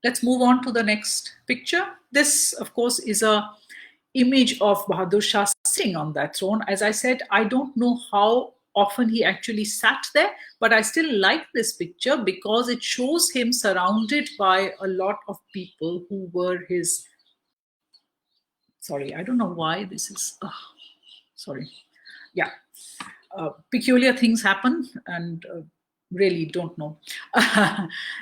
Speaker 1: Let's move on to the next picture. This, of course, is a image of Bahadur Shah sitting on that throne. As I said, I don't know how often he actually sat there, but I still like this picture because it shows him surrounded by a lot of people who were his... Sorry, I don't know why this is... sorry. Yeah. Peculiar things happen and really don't know.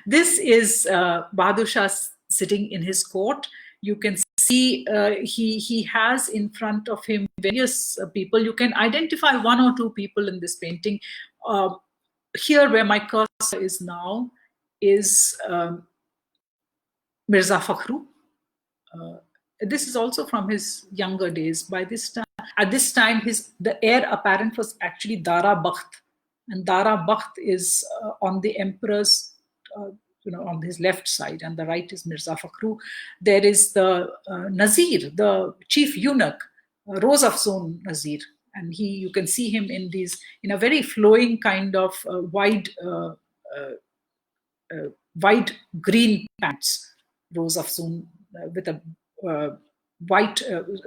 Speaker 1: This is Bahadur Shah sitting in his court. You can see he has in front of him various people. You can identify one or two people in this painting. Here where my cursor is now is Mirza Fakhru. This is also from his younger days. By this time, at this time, the heir apparent was actually Dara Bakht, and Dara Bakht is on the emperor's, on his left side, and the right is Mirza Fakhru. There is the Nazir, the chief eunuch, Rose Afzon Nazir, and you can see him in a very flowing kind of wide green pants, Rose Afzon with a white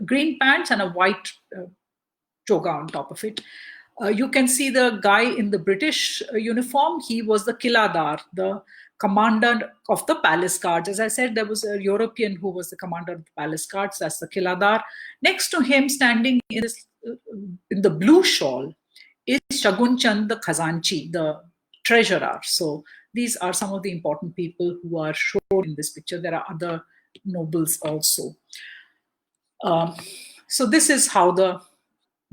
Speaker 1: green pants and a white toga on top of it. You can see the guy in the British uniform. He was the Kiladar, the commander of the palace guards. As I said, there was a European who was the commander of the palace guards. That's the Kiladar. Next to him, standing in the blue shawl, is Shagun Chand the Khazanchi, the treasurer. So these are some of the important people who are shown in this picture. There are other nobles also. So this is how the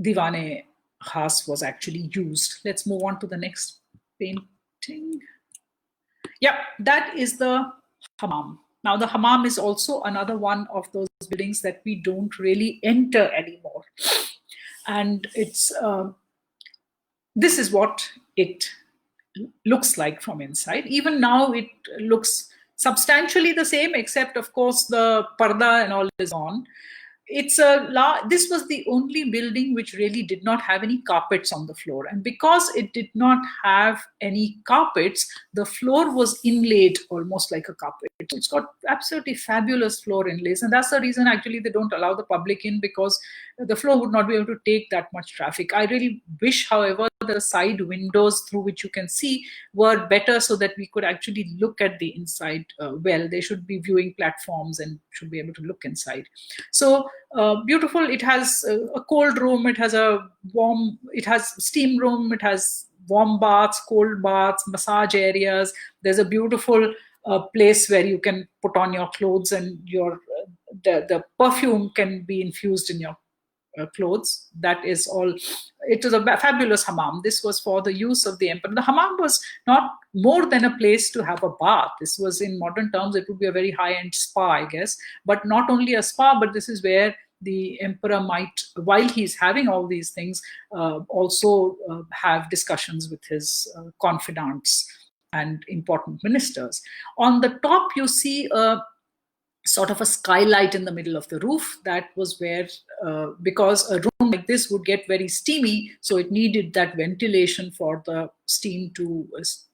Speaker 1: Diwane Khas was actually used. Let's move on to the next painting. Yeah, that is the Hammam. Now the Hammam is also another one of those buildings that we don't really enter anymore. And it's this is what it looks like from inside. Even now it looks substantially the same, except of course the parda and all is on. This was the only building which really did not have any carpets on the floor, and because it did not have any carpets, the floor was inlaid almost like a carpet. It's got absolutely fabulous floor inlays, and that's the reason actually they don't allow the public in, because the floor would not be able to take that much traffic. I really wish, however, the side windows through which you can see were better so that we could actually look at the inside well. They should be viewing platforms and should be able to look inside. So beautiful. It has a cold room, it has steam room, it has warm baths, cold baths, massage areas. There's a beautiful place where you can put on your clothes, and the perfume can be infused in your clothes. That is all. It was a fabulous hammam. This was for the use of the emperor. The hammam was not more than a place to have a bath. This was, in modern terms, it would be a very high-end spa, I guess. But not only a spa, but this is where the emperor might, while he's having all these things, also have discussions with his confidants and important ministers. On the top, you see a sort of a skylight in the middle of the roof. That was where, because a room like this would get very steamy, so it needed that ventilation for the steam to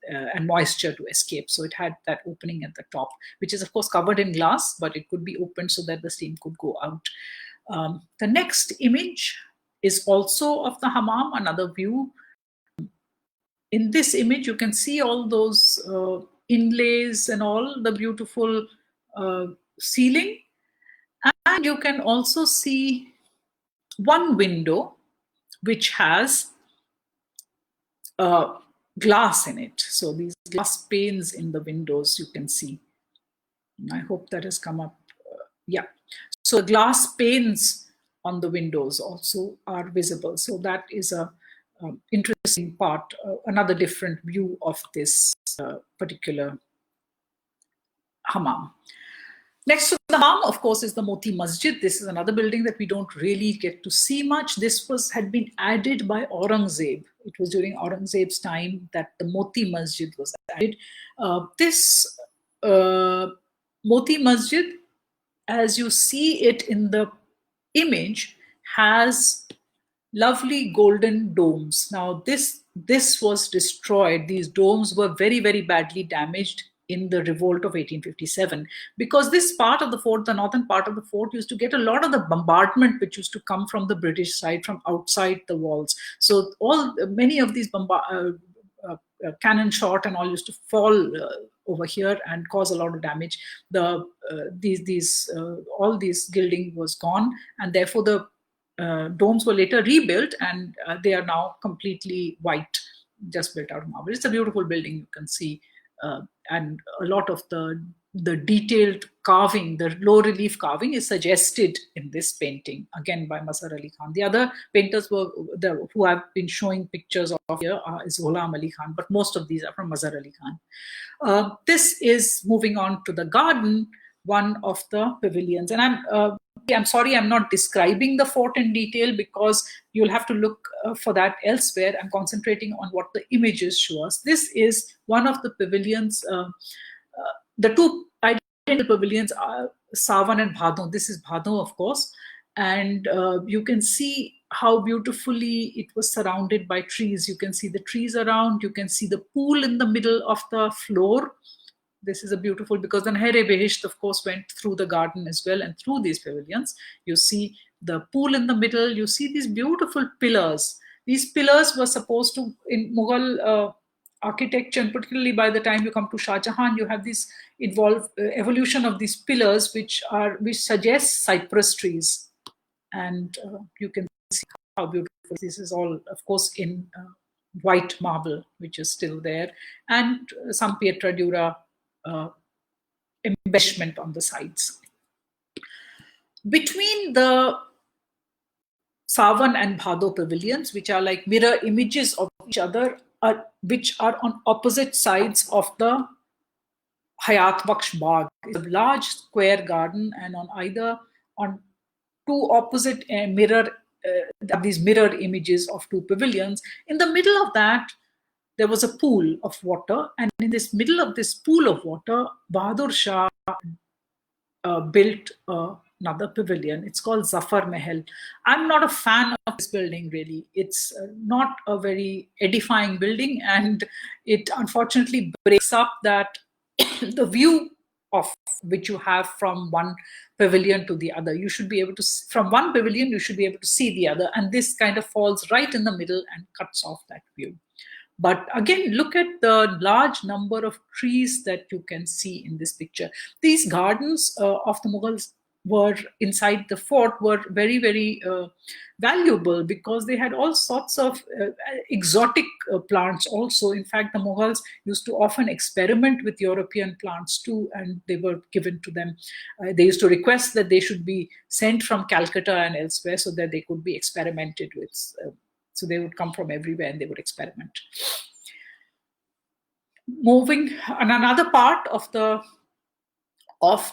Speaker 1: and moisture to escape. So it had that opening at the top, which is of course covered in glass, but it could be opened so that the steam could go out. The next image is also of the hammam, another view. in this image, you can see all those inlays and all the beautiful ceiling. And you can also see one window which has glass in it. So these glass panes in the windows you can see. I hope that has come up. Yeah. So glass panes on the windows also are visible. So that is a interesting part, another different view of this particular hammam. Next to the hammam, of course, is the Moti Masjid. This is another building that we don't really get to see much. This had been added by Aurangzeb. It was during Aurangzeb's time that the Moti Masjid was added. This Moti Masjid, as you see it in the image, has lovely golden domes. Now this was destroyed. These domes were very, very badly damaged in the revolt of 1857, because this part of the fort, the northern part of the fort, used to get a lot of the bombardment which used to come from the British side, from outside the walls. So many of these cannon shot and all used to fall over here and cause a lot of damage. All these gilding was gone, and therefore the domes were later rebuilt, and they are now completely white, just built out of marble. It's a beautiful building, you can see, and a lot of the detailed carving, the low relief carving, is suggested in this painting, again by Mazhar Ali Khan. The other painters who have been showing pictures of here is Ghulam Ali Khan, but most of these are from Mazhar Ali Khan. This is, moving on to the garden, one of the pavilions. And I'm sorry, I'm not describing the fort in detail, because you'll have to look for that elsewhere. I'm concentrating on what the images show us. This is one of the pavilions. The two identical pavilions are Sawan and Bhadon. This is Bhadon, of course. And you can see how beautifully it was surrounded by trees. You can see the trees around. You can see the pool in the middle of the floor. This is a beautiful, because the Lahore Gate, of course, went through the garden as well and through these pavilions. You see the pool in the middle. You see these beautiful pillars. These pillars were supposed to, in Mughal architecture, and particularly by the time you come to Shah Jahan, you have this evolution of these pillars, which suggest cypress trees. And you can see how beautiful this is. All, of course, in white marble, which is still there, and some pietra dura embellishment on the sides. Between the Sawan and Bhado pavilions, which are like mirror images of each other, which are on opposite sides of the Hayat Baksh Bagh. It's a large square garden, and on two opposite these mirror images of two pavilions. In the middle of that, there was a pool of water, and in this middle of this pool of water, Bahadur Shah built another pavilion. It's called Zafar Mahal. I'm not a fan of this building, really. It's not a very edifying building, and it unfortunately breaks up that the view of which you have from one pavilion to the other. You should be able to, from one pavilion, you should be able to see the other, and this kind of falls right in the middle and cuts off that view. But again, look at the large number of trees that you can see in this picture. These gardens of the Mughals were inside the fort were very, very valuable, because they had all sorts of exotic plants also. In fact, the Mughals used to often experiment with European plants too, and they were given to them. They used to request that they should be sent from Calcutta and elsewhere so that they could be experimented with. So they would come from everywhere and they would experiment. Moving on, another part of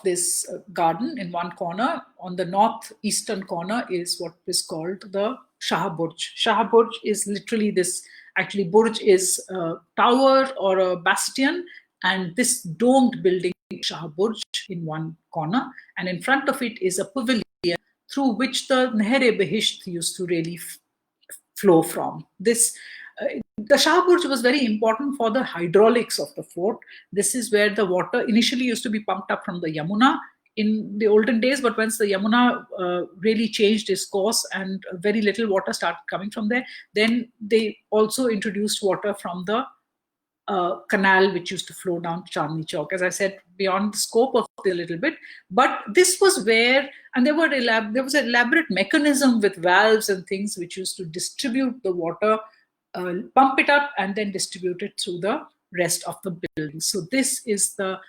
Speaker 1: this garden, in one corner, on the northeastern corner, is what is called the Shah Burj. Shah Burj is literally this, actually Burj is a tower or a bastion, and this domed building, Shah Burj, in one corner, and in front of it is a pavilion through which the Nehre Behisht used to really flow from. The Shah Burj was very important for the hydraulics of the fort. This is where the water initially used to be pumped up from the Yamuna in the olden days, but once the Yamuna really changed its course and very little water started coming from there, then they also introduced water from the canal which used to flow down to Chandni Chowk, as I said, beyond the scope of the little bit. But this was where, and there was an elaborate mechanism with valves and things which used to distribute the water, pump it up, and then distribute it through the rest of the building. So this is the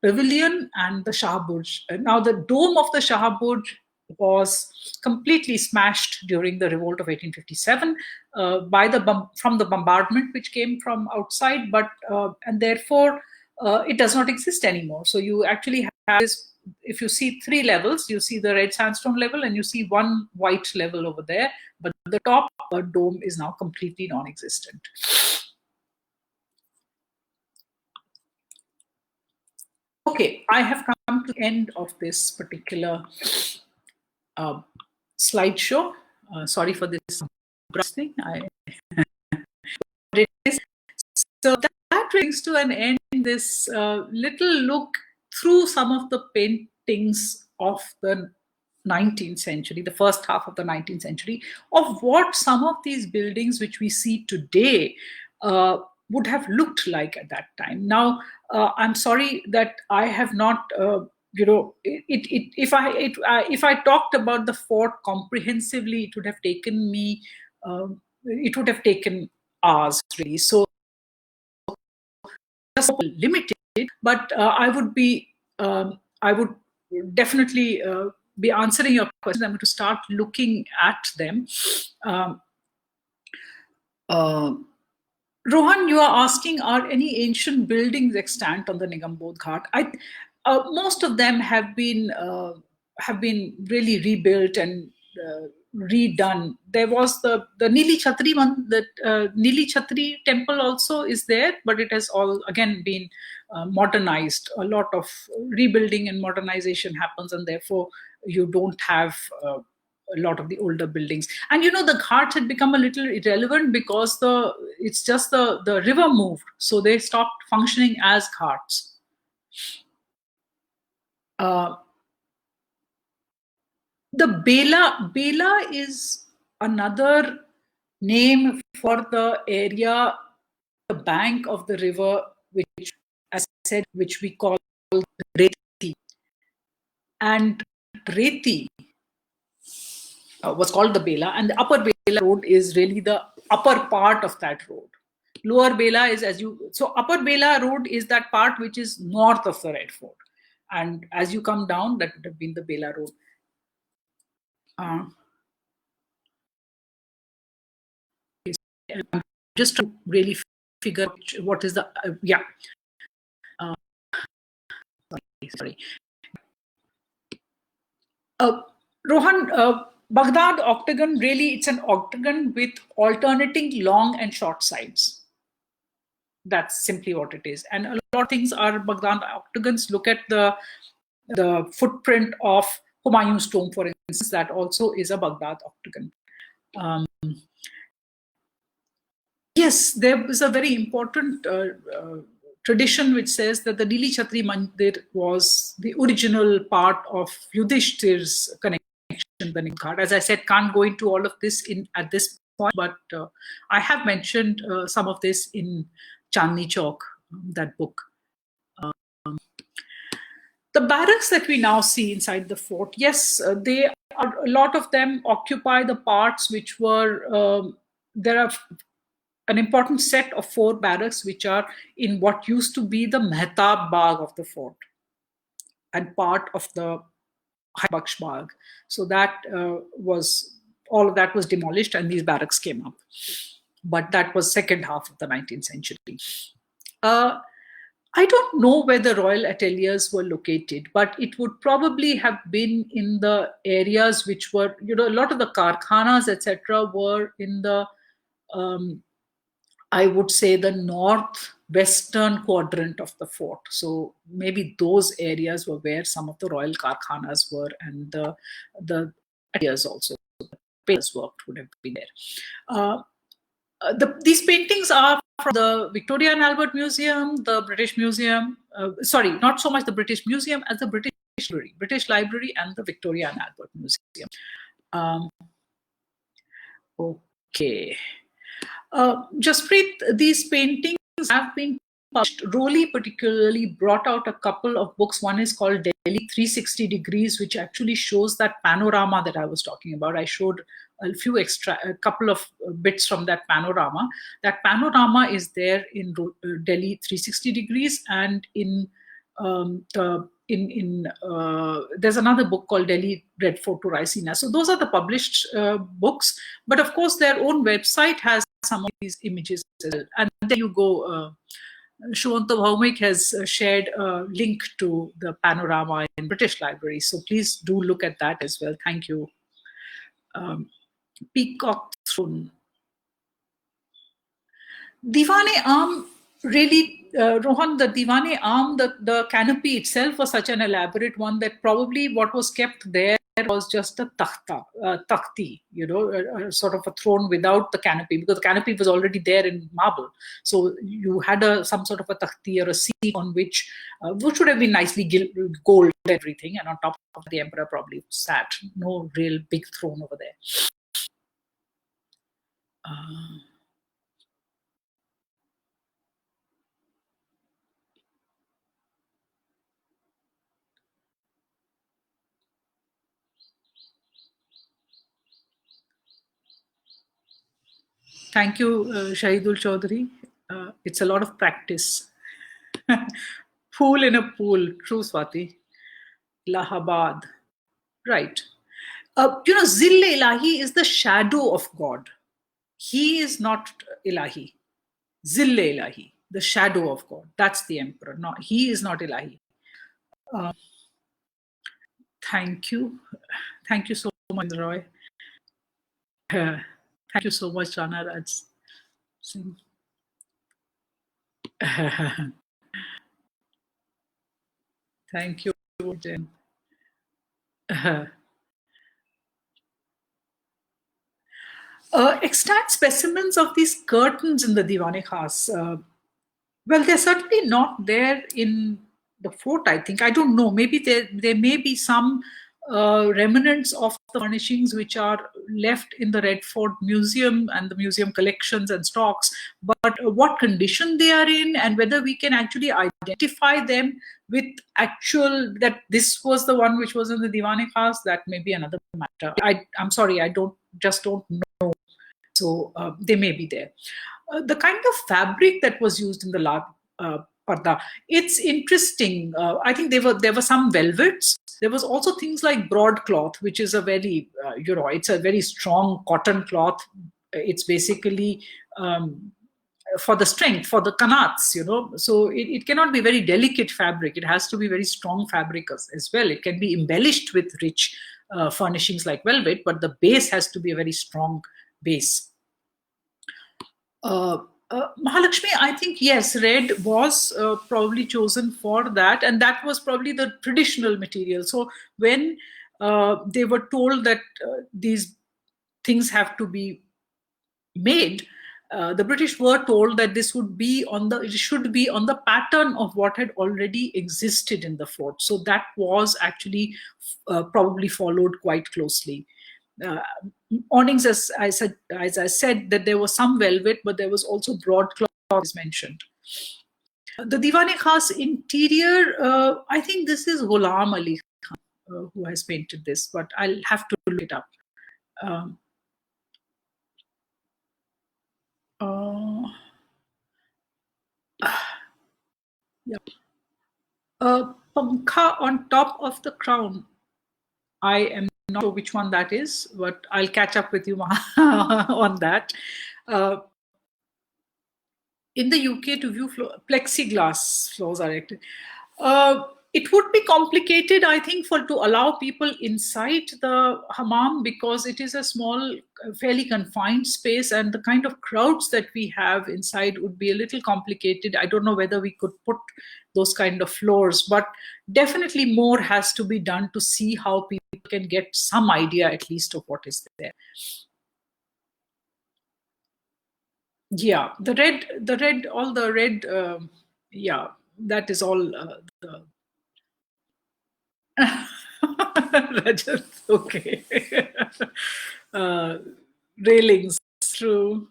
Speaker 1: pavilion and the Shah Burj. Now the dome of the Shah Burj was completely smashed during the revolt of 1857 from the bombardment which came from outside, but and therefore it does not exist anymore. So you actually have this, if you see three levels, you see the red sandstone level and you see one white level over there, but the top dome is now completely non-existent. Okay, I have come to the end of this particular slideshow. Sorry for this thing. So that brings to an end this little look through some of the paintings of the 19th century, the first half of the 19th century, of what some of these buildings which we see today would have looked like at that time. Now, I'm sorry that I have not if I talked about the fort comprehensively, it would have taken me, it would have taken hours really. So just limited, but I would definitely be answering your questions. I'm going to start looking at them. Rohan, you are asking, are any ancient buildings extant on the Nigambodh Ghat? Most of them have been really rebuilt and redone. There was the Nili Chhatri one, that Nili Chhatri temple also is there, but it has all again been modernized. A lot of rebuilding and modernization happens, and therefore you don't have a lot of the older buildings. And you know, the ghats had become a little irrelevant because it's just the river moved, so they stopped functioning as ghats. The Bela is another name for the area, the bank of the river, which, as I said, which we call Reti. And Reti was called the Bela, and the upper Bela road is really the upper part of that road. Lower Bela is so upper Bela road is that part which is north of the Red Fort. And as you come down, that would have been the Bela road. Just to really figure out what is the sorry. Rohan, Baghdad Octagon, really it's an octagon with alternating long and short sides. That's simply what it is. And a lot of things are Baghdad octagons. Look at the footprint of Humayun's tomb, for instance. That also is a Baghdad octagon. Yes, there is a very important tradition which says that the Nili Chhatri Mandir was the original part of Yudhishthir's connection to the Ghat. As I said, can't go into all of this at this point, but I have mentioned some of this in Chandni Chowk, that book. The barracks that we now see inside the fort, yes, they are, a lot of them occupy the parts which were, there are an important set of 4 barracks which are in what used to be the Mehtab Bagh of the fort and part of the Baksh Bagh. So that all of that was demolished and these barracks came up. But that was second half of the 19th century. I don't know where the royal ateliers were located, but it would probably have been in the areas which were, a lot of the karkhanas, etc., were in the, I would say, the northwestern quadrant of the fort. So maybe those areas were where some of the royal karkhanas were, and the ateliers also, the painters worked would have been there. These paintings are from the Victoria and Albert Museum, the British Museum, sorry, not so much the British Museum as the British British Library and the Victoria and Albert Museum. Okay. Jaspreet, these paintings have been published. Rowley particularly brought out a couple of books. One is called Delhi 360 Degrees, which actually shows that panorama that I was talking about. I showed a couple of bits from that panorama. That panorama is there in Delhi 360 Degrees, and there's another book called Delhi Red Fort to Raisina. So those are the published books. But of course, their own website has some of these images as well. And there you go. Shuvanta Bhaumik has shared a link to the panorama in British Library. So please do look at that as well. Thank you. Peacock Throne. Diwan-e-Aam, really, Rohan, the Diwan-e-Aam, the canopy itself was such an elaborate one that probably what was kept there was just a takhti, sort of a throne without the canopy, because the canopy was already there in marble. So you had some sort of a takhti or a seat on which would have been nicely gold and everything, and on top of the emperor probably sat. No real big throne over there. Thank you, Shahidul Chaudhary. It's a lot of practice. Pool in a pool. True, Swati. Allahabad. Right. Zille Ilahi is the shadow of God. He is not Ilahi. Zille Ilahi, the shadow of God. That's the emperor. No, he is not Ilahi. Thank you. Thank you so much, Roy. Thank you so much, Rana Raj Singh. Thank you, Jen. Extant specimens of these curtains in the Diwan-e-Khas. Well, they're certainly not there in the fort, I think. I don't know. Maybe there may be some remnants of the furnishings which are left in the Red Fort Museum and the museum collections and stocks. But what condition they are in and whether we can actually identify them with that this was the one which was in the Diwan-e-Khas, that may be another matter. I'm sorry, I don't know. So they may be there. The kind of fabric that was used in the parda, it's interesting. I think there were some velvets. There was also things like broadcloth, which is a very, it's a very strong cotton cloth. It's basically for the strength, for the kanats, So it cannot be very delicate fabric. It has to be very strong fabric as well. It can be embellished with rich furnishings like velvet, but the base has to be a very strong base. Mahalakshmi, I think, yes, red was probably chosen for that, and that was probably the traditional material. So when they were told that these things have to be made, the British were told that it should be on the pattern of what had already existed in the fort. So that was actually probably followed quite closely. Awnings, as I said, that there was some velvet, but there was also broadcloth, as mentioned. The Diwan-e-Khas interior, I think this is Ghulam Ali Khan who has painted this, but I'll have to look it up. Pankha on top of the crown. I am not sure which one that is, but I'll catch up with you on that. In the UK, to view plexiglass floors are erected. It would be complicated, I think, to allow people inside the hammam, because it is a small, fairly confined space, and the kind of crowds that we have inside would be a little complicated. I don't know whether we could put those kind of floors, but definitely more has to be done to see how people can get some idea at least of what is there. Yeah, all the red, yeah, that is all. Rajat, okay. uh, Railings, true.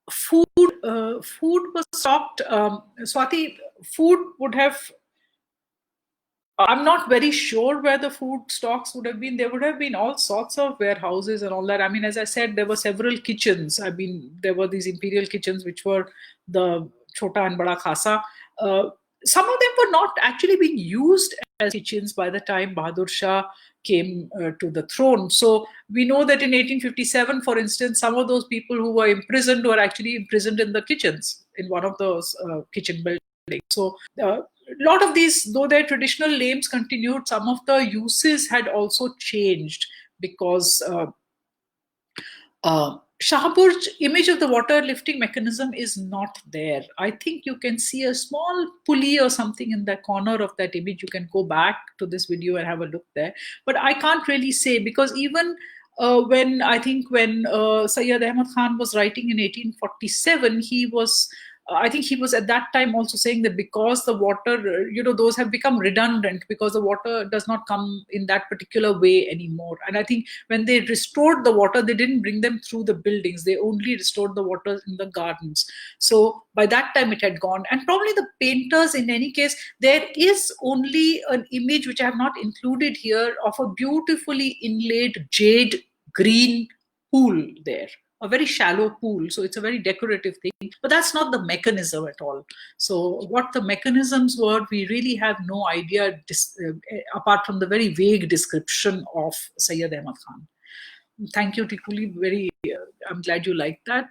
Speaker 1: Food was stocked. Swati, food would have. I'm not very sure where the food stocks would have been. There would have been all sorts of warehouses and all that. I mean, as I said, there were several kitchens. I mean, there were these imperial kitchens, which were the Chota and Bada Khasa. Some of them were not actually being used as kitchens by the time Bahadur Shah came to the throne. So we know that in 1857, for instance, some of those people who were imprisoned were actually imprisoned in the kitchens, in one of those kitchen buildings. So a lot of these, though their traditional names continued, some of the uses had also changed because Shahburj image of the water lifting mechanism is not there. I think you can see a small pulley or something in the corner of that image. You can go back to this video and have a look there. But I can't really say, because even when Sayyid Ahmad Khan was writing in 1847, I think he was at that time also saying that because the water, those have become redundant because the water does not come in that particular way anymore. And I think when they restored the water, they didn't bring them through the buildings. They only restored the water in the gardens. So by that time it had gone. And probably the painters, in any case, there is only an image which I have not included here of a beautifully inlaid jade green pool there, a very shallow pool. So it's a very decorative thing, but that's not the mechanism at all. So what the mechanisms were, we really have no idea, apart from the very vague description of Sayyid Ahmad Khan. Thank you, Tikuli. I'm glad you liked that.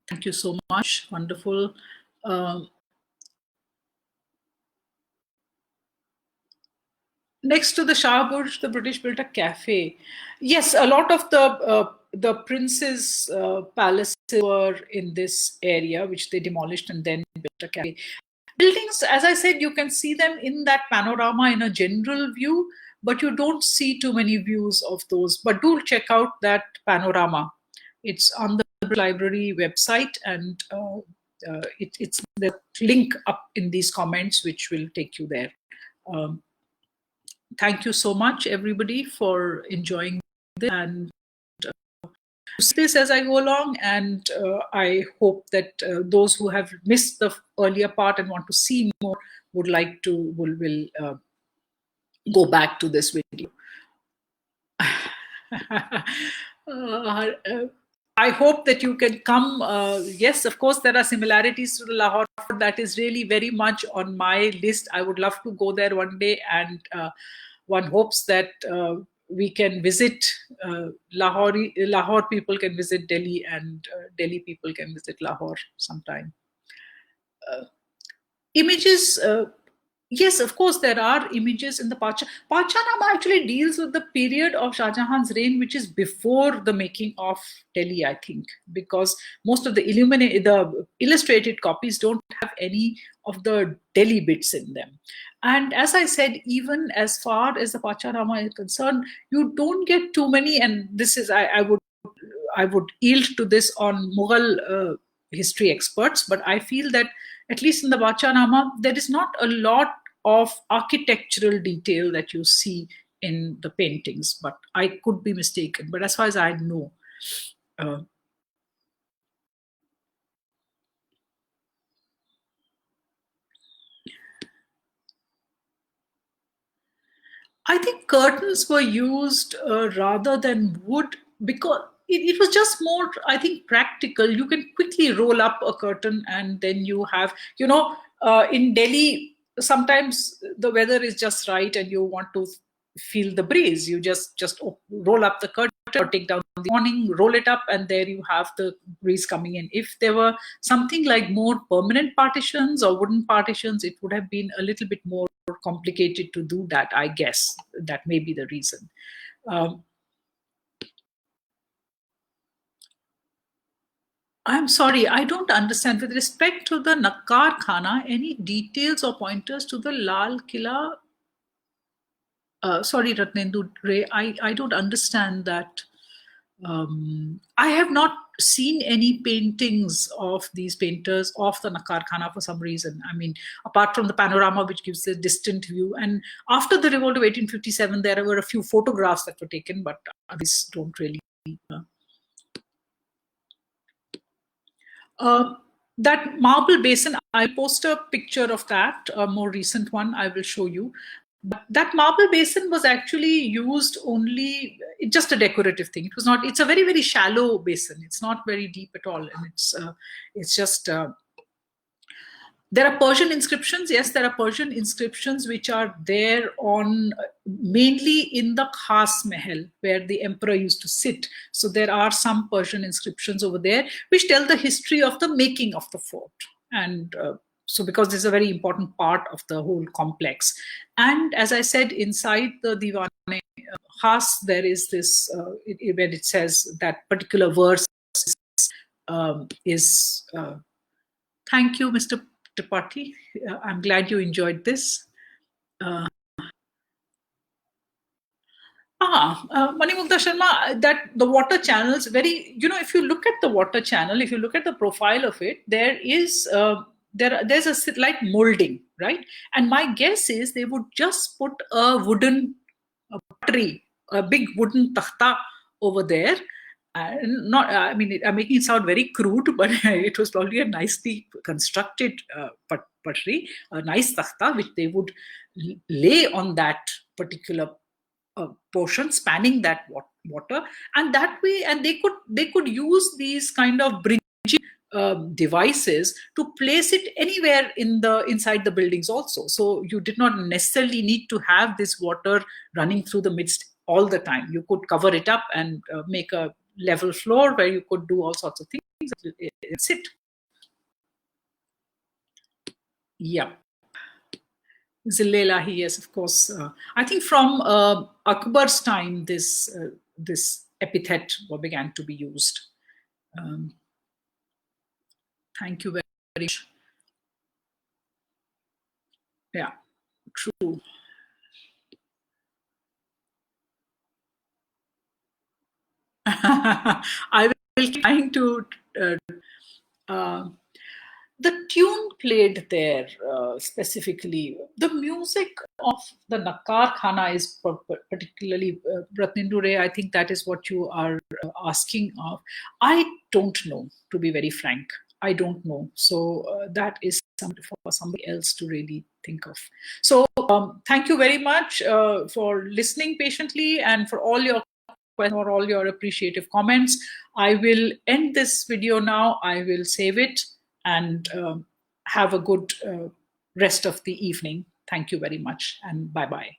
Speaker 1: Thank you so much. Wonderful. Next to the Shah Burj, the British built a cafe. Yes, a lot of the princes' palaces were in this area, which they demolished and then built a cafe. Buildings, as I said, you can see them in that panorama in a general view, but you don't see too many views of those. But do check out that panorama. It's on the library website, and it's the link up in these comments, which will take you there. Thank you so much, everybody, for enjoying this, and see this as I go along. And I hope that those who have missed the earlier part and want to see more will go back to this video. I hope that you can come. Yes, of course, there are similarities to the Lahore. That is really very much on my list. I would love to go there one day, and one hopes that we can visit Lahore people can visit Delhi, and Delhi people can visit Lahore sometime. Images. Yes, of course, there are images in the Pachanama actually deals with the period of Shah Jahan's reign, which is before the making of Delhi, I think, because most of the illustrated copies don't have any of the Delhi bits in them. And as I said, even as far as the Pachanama is concerned, you don't get too many, and this is, I would yield to this on Mughal history experts, but I feel that at least in the Pachanama, there is not a lot of architectural detail that you see in the paintings, but I could be mistaken. But as far as I know, I think curtains were used rather than wood, because it was just more, I think, practical. You can quickly roll up a curtain, and then you have, in Delhi, sometimes the weather is just right and you want to feel the breeze. You just roll up the curtain or take down the awning, roll it up, and there you have the breeze coming in. If there were something like more permanent partitions or wooden partitions, it would have been a little bit more complicated to do that. I guess that may be the reason. I'm sorry, I don't understand. With respect to the Nakkar Khana, any details or pointers to the Lal Killa? Sorry, Ratnendu Ray, I don't understand that. I have not seen any paintings of these painters of the Nakar Khana for some reason. I mean, apart from the panorama, which gives a distant view. And after the revolt of 1857, there were a few photographs that were taken, but these don't really. That marble basin, I'll post a picture of that, a more recent one I will show you. But that marble basin was actually used only, just a decorative thing. It was not, it's a very, very shallow basin. It's not very deep at all. And it's just, there are Persian inscriptions. Yes, there are Persian inscriptions which are there on mainly in the Khas Mahal where the emperor used to sit. So there are some Persian inscriptions over there which tell the history of the making of the fort. And so because this is a very important part of the whole complex. And as I said, inside the Diwan Khas, there is this, when it says that particular verse is, thank you, Mr. Tripathi. I'm glad you enjoyed this. Manimukta Sharma, that the water channels, very, if you look at the water channel, if you look at the profile of it, there is, there's a slight molding, right? And my guess is they would just put a wooden pottery, a big wooden takhta over there. Not, I mean, I'm making it sound very crude, but it was probably a nicely constructed pottery, a nice takhta, which they would lay on that particular portion, spanning that water, and that way, and they could use these kind of bridging devices to place it anywhere inside the buildings also. So you did not necessarily need to have this water running through the midst all the time. You could cover it up and make a level floor where you could do all sorts of things. Sit. Yeah. Zillelahi, yes, of course. I think from Akbar's time, this epithet began to be used. Thank you very much. Yeah, true. I will keep trying to. The tune played there specifically, the music of the Nakar Khana is particularly Ratnindure. I think that is what you are asking of. I don't know, to be very frank. I don't know. So that is something for somebody else to really think of. So thank you very much for listening patiently and for all your or all your appreciative comments. I will end this video now. I will save it and have a good rest of the evening. Thank you very much and bye-bye.